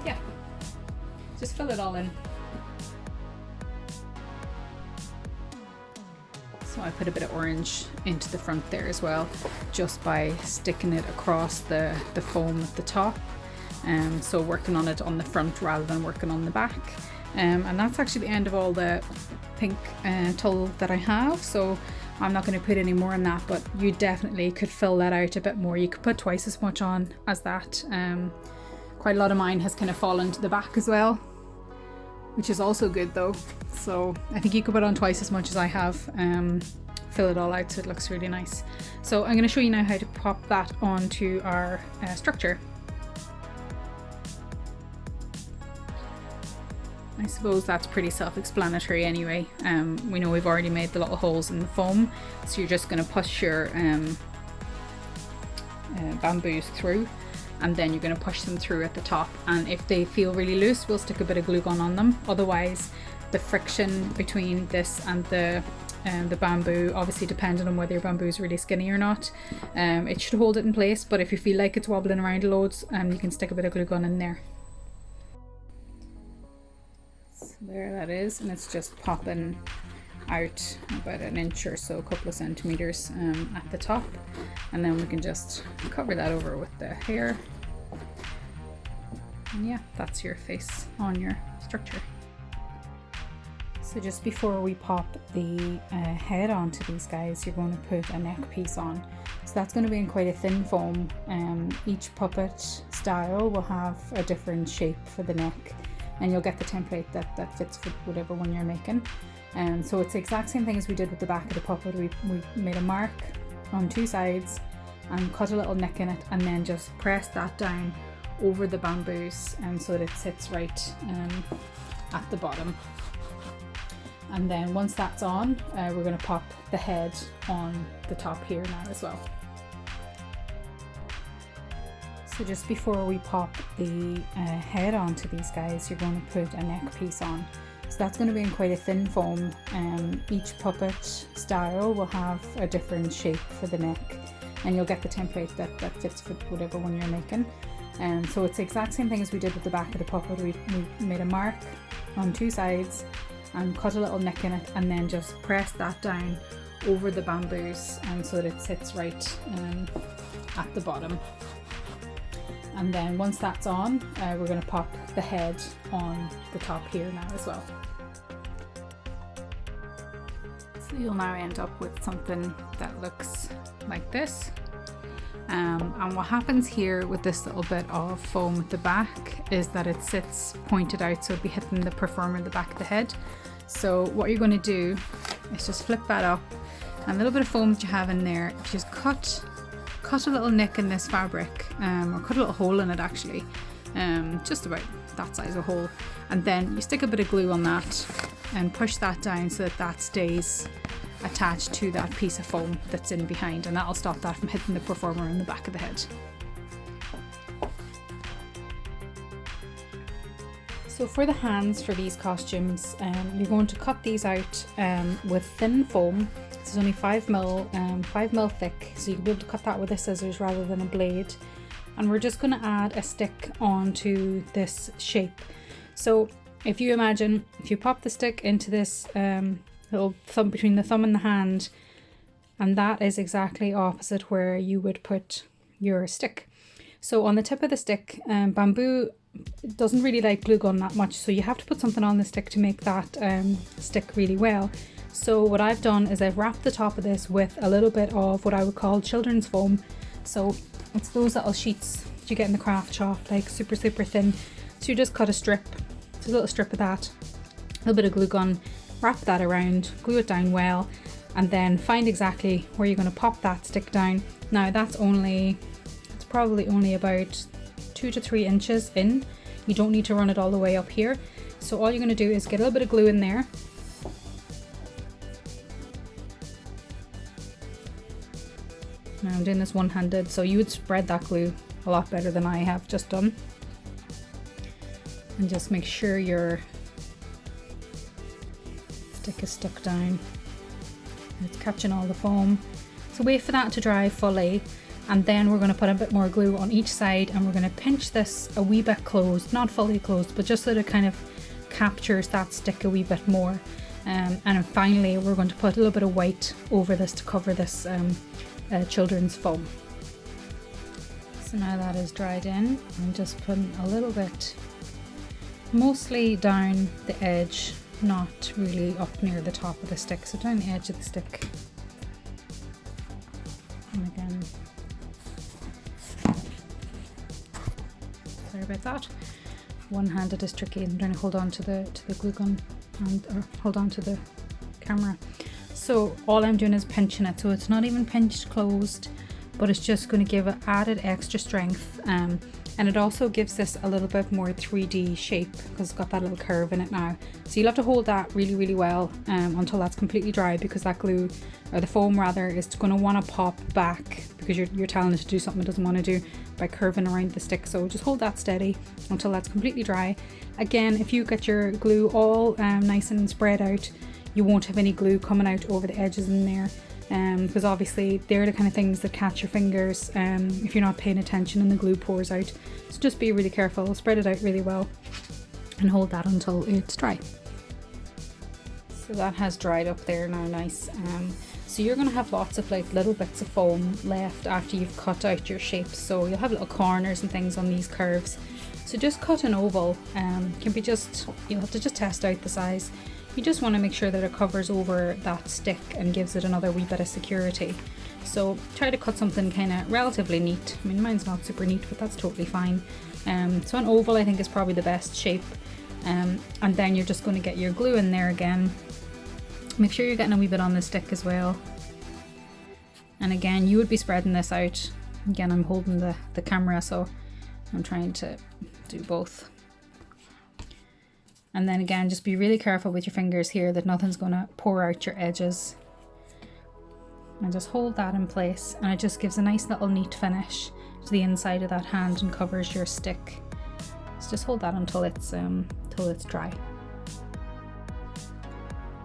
yeah, just fill it all in. So I put a bit of orange into the front there as well, just by sticking it across the foam at the top. So working on it on the front rather than working on the back. And that's actually the end of all the pink tulle that I have. So I'm not going to put any more in that, but you definitely could fill that out a bit more. You could put twice as much on as that. Quite a lot of mine has kind of fallen to the back as well, which is also good though. So I think you could put on twice as much as I have. Fill it all out so it looks really nice. So I'm going to show you now how to pop that onto our structure. I suppose that's pretty self-explanatory anyway. We know we've already made the little holes in the foam, so you're just going to push your bamboos through, and then you're going to push them through at the top, and if they feel really loose, we'll stick a bit of glue gun on them. Otherwise, the friction between this and the bamboo, obviously depending on whether your bamboo is really skinny or not, it should hold it in place, but if you feel like it's wobbling around loads, you can stick a bit of glue gun in there. So there that is, and it's just popping out about an inch or so, a couple of centimeters at the top, and then we can just cover that over with the hair, and yeah, that's your face on your structure. So just before we pop the head onto these guys, you're going to put a neck piece on. So that's going to be in quite a thin foam. Each puppet style will have a different shape for the neck, and you'll get the template that fits for whatever one you're making. So it's the exact same thing as we did with the back of the puppet. We made a mark on two sides and cut a little neck in it, and then just press that down over the bamboos, so that it sits right at the bottom. And then once that's on, we're going to pop the head on the top here now as well. So just before we pop the head onto these guys, you're going to put a neck piece on. So that's going to be in quite a thin foam. Each puppet style will have a different shape for the neck, and you'll get the template that fits for whatever one you're making. So it's the exact same thing as we did with the back of the puppet. We made a mark on two sides and cut a little nick in it, and then just press that down over the bamboos, and so that it sits right at the bottom. And then once that's on, we're going to pop the head on the top here now as well. So you'll now end up with something that looks like this. And what happens here with this little bit of foam at the back is that it sits pointed out, so it'll be hitting the performer in the back of the head. So what you're going to do is just flip that up, and a little bit of foam that you have in there, just cut a little nick in this fabric, or cut a little hole in it actually, just about that size of hole, and then you stick a bit of glue on that and push that down so that that stays attached to that piece of foam that's in behind, and that'll stop that from hitting the performer in the back of the head. So for the hands for these costumes, you're going to cut these out with thin foam. This is only 5mm thick, so you can be able to cut that with a scissors rather than a blade. And we're just going to add a stick onto this shape. So if you imagine, if you pop the stick into this little thumb between the thumb and the hand, and that is exactly opposite where you would put your stick. So on the tip of the stick, bamboo doesn't really like glue gun that much, so you have to put something on the stick to make that stick really well. So what I've done is I've wrapped the top of this with a little bit of what I would call children's foam. So it's those little sheets you get in the craft shop, like super thin. So you just cut a strip, just a little strip of that, a little bit of glue gun, wrap that around, glue it down well, and then find exactly where you're going to pop that stick down. Now it's probably only about 2 to 3 inches in. You don't need to run it all the way up here. So all you're going to do is get a little bit of glue in there. Now I'm doing this one-handed, so you would spread that glue a lot better than I have just done. And just make sure your stick is stuck down. It's catching all the foam. So wait for that to dry fully, and then we're going to put a bit more glue on each side, and we're going to pinch this a wee bit closed, not fully closed, but just so that it kind of captures that stick a wee bit more. And then finally we're going to put a little bit of white over this to cover this children's foam. So now that is dried in, I'm just putting a little bit, mostly down the edge, not really up near the top of the stick, so down the edge of the stick. And again, sorry about that, one-handed is tricky. I'm trying to hold on to the glue gun or hold on to the camera. So all I'm doing is pinching it, so it's not even pinched closed, but it's just going to give it added extra strength, and it also gives this a little bit more 3D shape because it's got that little curve in it now. So you'll have to hold that really well until that's completely dry, because that glue, or the foam rather, is going to want to pop back because you're telling it to do something it doesn't want to do by curving around the stick. So just hold that steady until that's completely dry. Again, if you get your glue all nice and spread out, you won't have any glue coming out over the edges in there, because obviously they're the kind of things that catch your fingers if you're not paying attention and the glue pours out. So just be really careful, spread it out really well and hold that until it's dry. So that has dried up there now, nice. So you're going to have lots of like little bits of foam left after you've cut out your shapes, so you'll have little corners and things on these curves. So just cut an oval, can be just, you'll have to just test out the size. You just want to make sure that it covers over that stick and gives it another wee bit of security. So try to cut something kind of relatively neat. I mean, mine's not super neat, but that's totally fine. So an oval I think is probably the best shape. And then you're just going to get your glue in there again. Make sure you're getting a wee bit on the stick as well. And again, you would be spreading this out. Again, I'm holding the camera, so I'm trying to do both. And then again, just be really careful with your fingers here that nothing's going to pour out your edges. and just hold that in place, and it just gives a nice little neat finish to the inside of that hand and covers your stick. So just hold that until it's dry.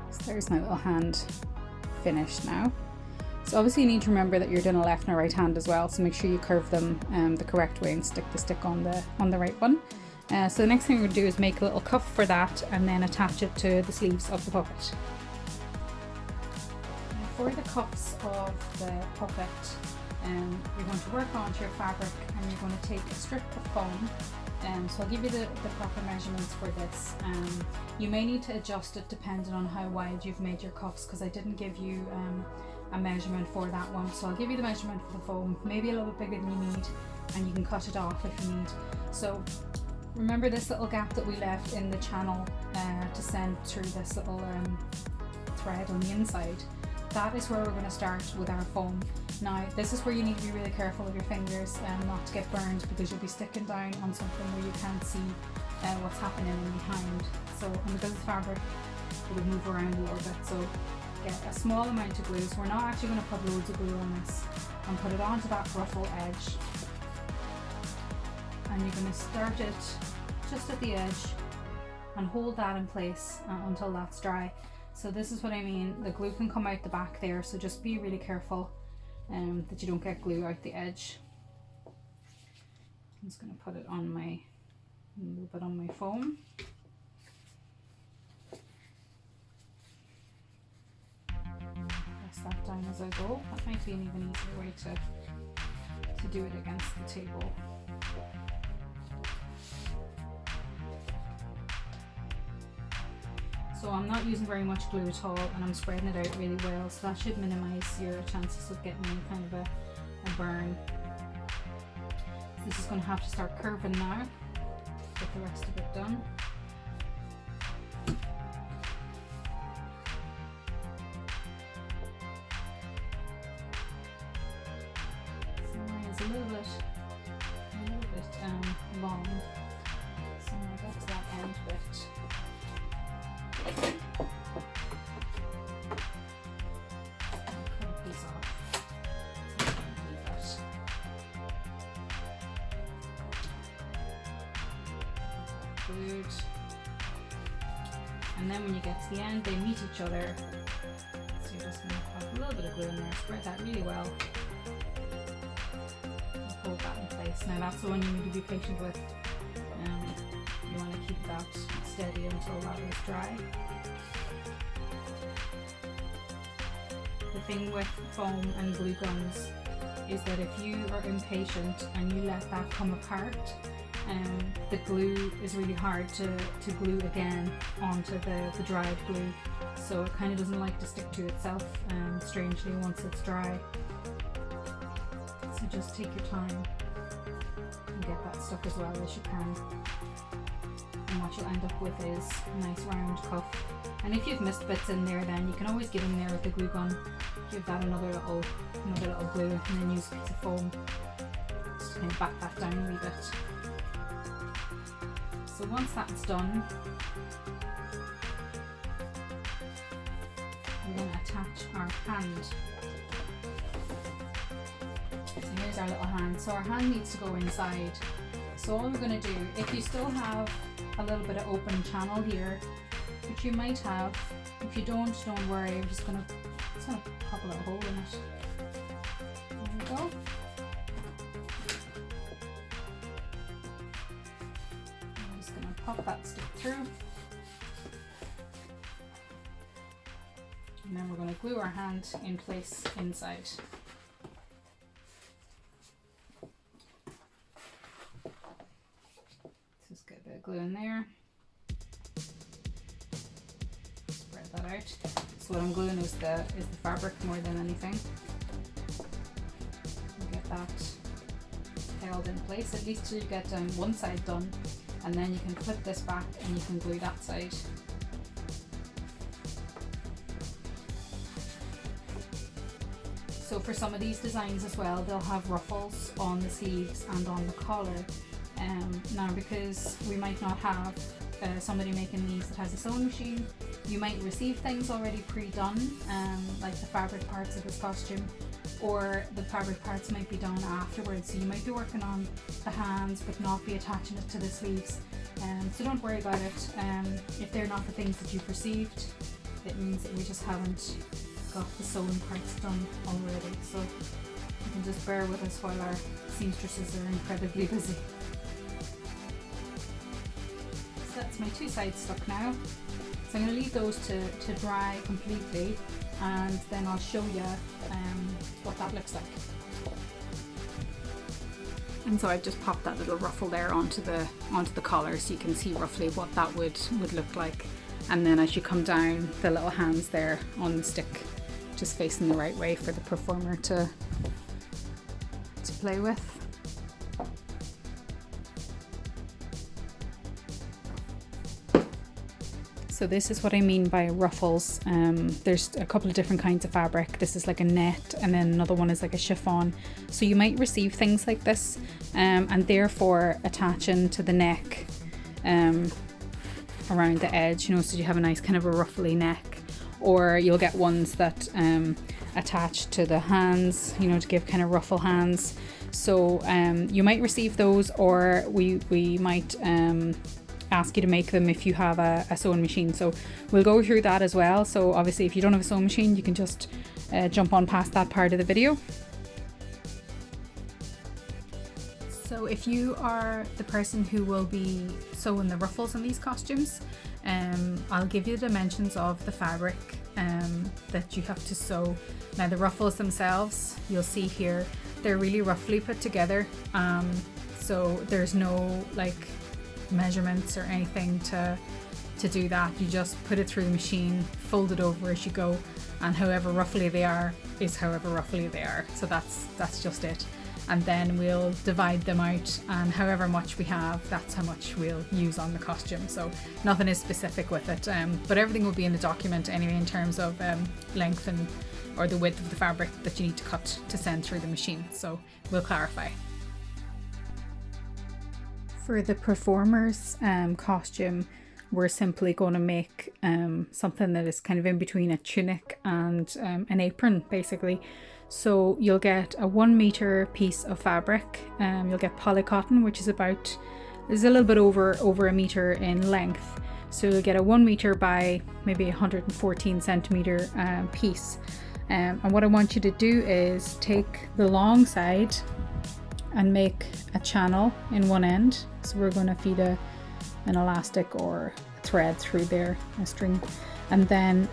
So there's my little hand finished now. So obviously you need to remember that you're doing a left and a right hand as well, so make sure you curve them the correct way and stick the stick on the right one. So the next thing we're going to do is make a little cuff for that and then attach it to the sleeves of the puppet. For the cuffs of the puppet, you're going to work onto your fabric and you're going to take a strip of foam. So I'll give you the proper measurements for this. You may need to adjust it depending on how wide you've made your cuffs, because I didn't give you a measurement for that one. So I'll give you the measurement for the foam, maybe a little bit bigger than you need, and you can cut it off if you need. So remember this little gap that we left in the channel to send through this little thread on the inside. That is where we're going to start with our foam. Now this is where you need to be really careful with your fingers and not to get burned, because you'll be sticking down on something where you can't see what's happening in behind. So, and because it's fabric, it will move around a little bit. So get a small amount of glue. So we're not actually going to put loads of glue on this, and put it onto that ruffle edge. And you're going to start it just at the edge and hold that in place until that's dry. So this is what I mean, the glue can come out the back there, so just be really careful that you don't get glue out the edge. I'm just going to put it on a little bit on my foam. Press that down as I go. That might be an even easier way to do it against the table. So I'm not using very much glue at all, and I'm spreading it out really well, so that should minimize your chances of getting kind of a burn. So this is going to have to start curving now, get the rest of it done. So mine is a little bit long, so now I got to that end bit. Glued, and then when you get to the end they meet each other, so you're just going to put a little bit of glue in there, spread that really well, and hold that in place. Now that's the one you need to be patient with. You want to keep that steady until that is dry. The thing with foam and glue guns is that if you are impatient and you let that come apart, the glue is really hard to glue again onto the dried glue, so it kind of doesn't like to stick to itself strangely once it's dry. So just take your time and get that stuck as well as you can. And what you'll end up with is a nice round cuff. And if you've missed bits in there, then you can always get in there with the glue gun, give that another little glue, and then use a piece of foam just to kind of back that down a wee bit. So once that's done, we're going to attach our hand. So here's our little hand. So our hand needs to go inside. So all we're going to do, if you still have a little bit of open channel here, which you might have, if you don't worry, I'm just going to pop a little hole in it. There we go. Pop that stick through, and then we're going to glue our hand in place inside. Just get a bit of glue in there, spread that out. So what I'm gluing is the fabric more than anything. We'll get that held in place at least till you get one side done. And then you can flip this back and you can glue that side. So for some of these designs as well, they'll have ruffles on the sleeves and on the collar. Now because we might not have somebody making these that has a sewing machine, you might receive things already pre-done, like the fabric parts of this costume, or the fabric parts might be done afterwards. So you might be working on the hands but not be attaching it to the sleeves. So don't worry about it. If they're not the things that you've received, it means that we just haven't got the sewing parts done already. So you can just bear with us while our seamstresses are incredibly busy. So that's my two sides stuck now. So I'm going to leave those to dry completely, and then I'll show you what that looks like. And so I've just popped that little ruffle there onto the collar, so you can see roughly what that would look like. And then as you come down, the little hands there on the stick, just facing the right way for the performer to play with. So this is what I mean by ruffles. There's a couple of different kinds of fabric. This is like a net, and then another one is like a chiffon. So you might receive things like this, and therefore attaching to the neck around the edge, you know, so you have a nice kind of a ruffly neck. Or you'll get ones that attach to the hands, you know, to give kind of ruffle hands. So you might receive those, or we might ask you to make them if you have a sewing machine. So we'll go through that as well. So obviously if you don't have a sewing machine, you can just jump on past that part of the video. So if you are the person who will be sewing the ruffles in these costumes, I'll give you the dimensions of the fabric that you have to sew. Now the ruffles themselves, you'll see here, they're really roughly put together. So there's no like measurements or anything to do that. You just put it through the machine, fold it over as you go, and however roughly they are is however roughly they are. So that's just it. And then we'll divide them out, and however much we have, that's how much we'll use on the costume. So nothing is specific with it, but everything will be in the document anyway in terms of length or the width of the fabric that you need to cut to send through the machine. So we'll clarify. For the performer's costume, we're simply going to make something that is kind of in between a tunic and an apron, basically. So you'll get a 1 meter piece of fabric. You'll get polycotton, which is a little bit over a meter in length. So you'll get a 1 meter by maybe 114 centimeter piece. And what I want you to do is take the long side and make a channel in one end. So we're going to feed an elastic or a thread through there, a string, and then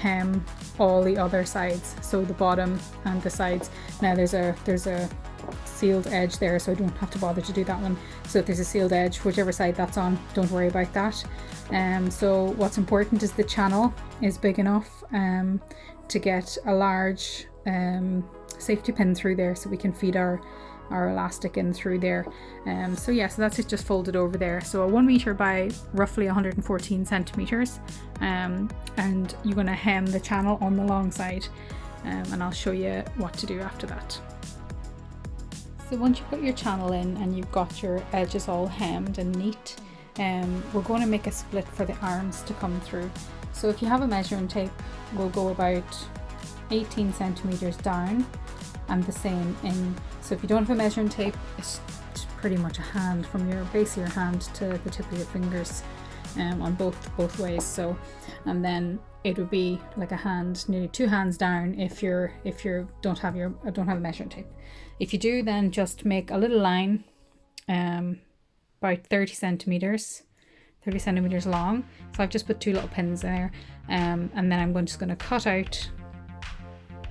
hem all the other sides, so the bottom and the sides. Now there's a sealed edge there, so I don't have to bother to do that one. So if there's a sealed edge, whichever side that's on, don't worry about that. So what's important is the channel is big enough to get a large safety pin through there, so we can feed our elastic in through there. So yeah, so that's it, just folded over there. So a 1 meter by roughly 114 centimeters, and you're going to hem the channel on the long side, and I'll show you what to do after that. So once you put your channel in and you've got your edges all hemmed and neat, we're going to make a split for the arms to come through. So if you have a measuring tape, we'll go about 18 centimeters down and the same in. So if you don't have a measuring tape, it's pretty much a hand from your base of your hand to the tip of your fingers, on both ways. So, and then it would be like a hand, nearly 2 hands down if you don't have a measuring tape. If you do, then just make a little line, about 30 centimeters long. So I've just put 2 little pins there, and then I'm just going to cut out.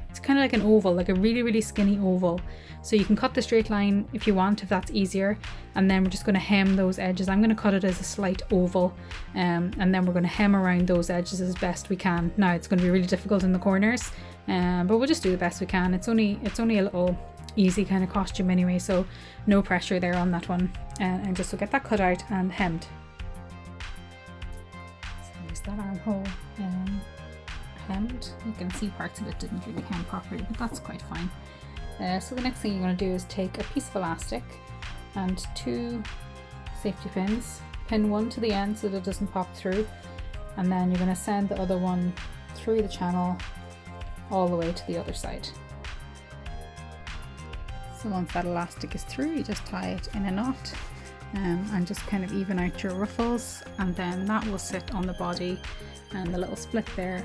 It's kind of like an oval, like a really, really skinny oval. So you can cut the straight line if you want, if that's easier. And then we're just going to hem those edges. I'm going to cut it as a slight oval, and then we're going to hem around those edges as best we can. Now it's going to be really difficult in the corners, but we'll just do the best we can. It's only a little easy kind of costume anyway, so no pressure there on that one. And just to get that cut out and hemmed. So there's that armhole. Hemmed. You can see parts of it didn't really hem properly, but that's quite fine. So the next thing you're going to do is take a piece of elastic and 2 safety pins, pin one to the end so that it doesn't pop through, and then you're going to send the other one through the channel all the way to the other side. So once that elastic is through, you just tie it in a knot and just kind of even out your ruffles, and then that will sit on the body and the little split there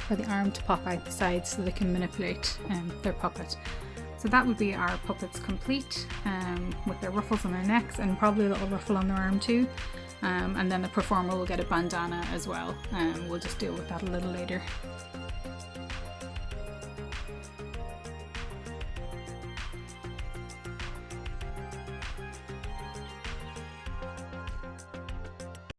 for the arm to pop out the side so they can manipulate their puppet. So that would be our puppets complete, with their ruffles on their necks and probably a little ruffle on their arm too. And then the performer will get a bandana as well. We'll just deal with that a little later.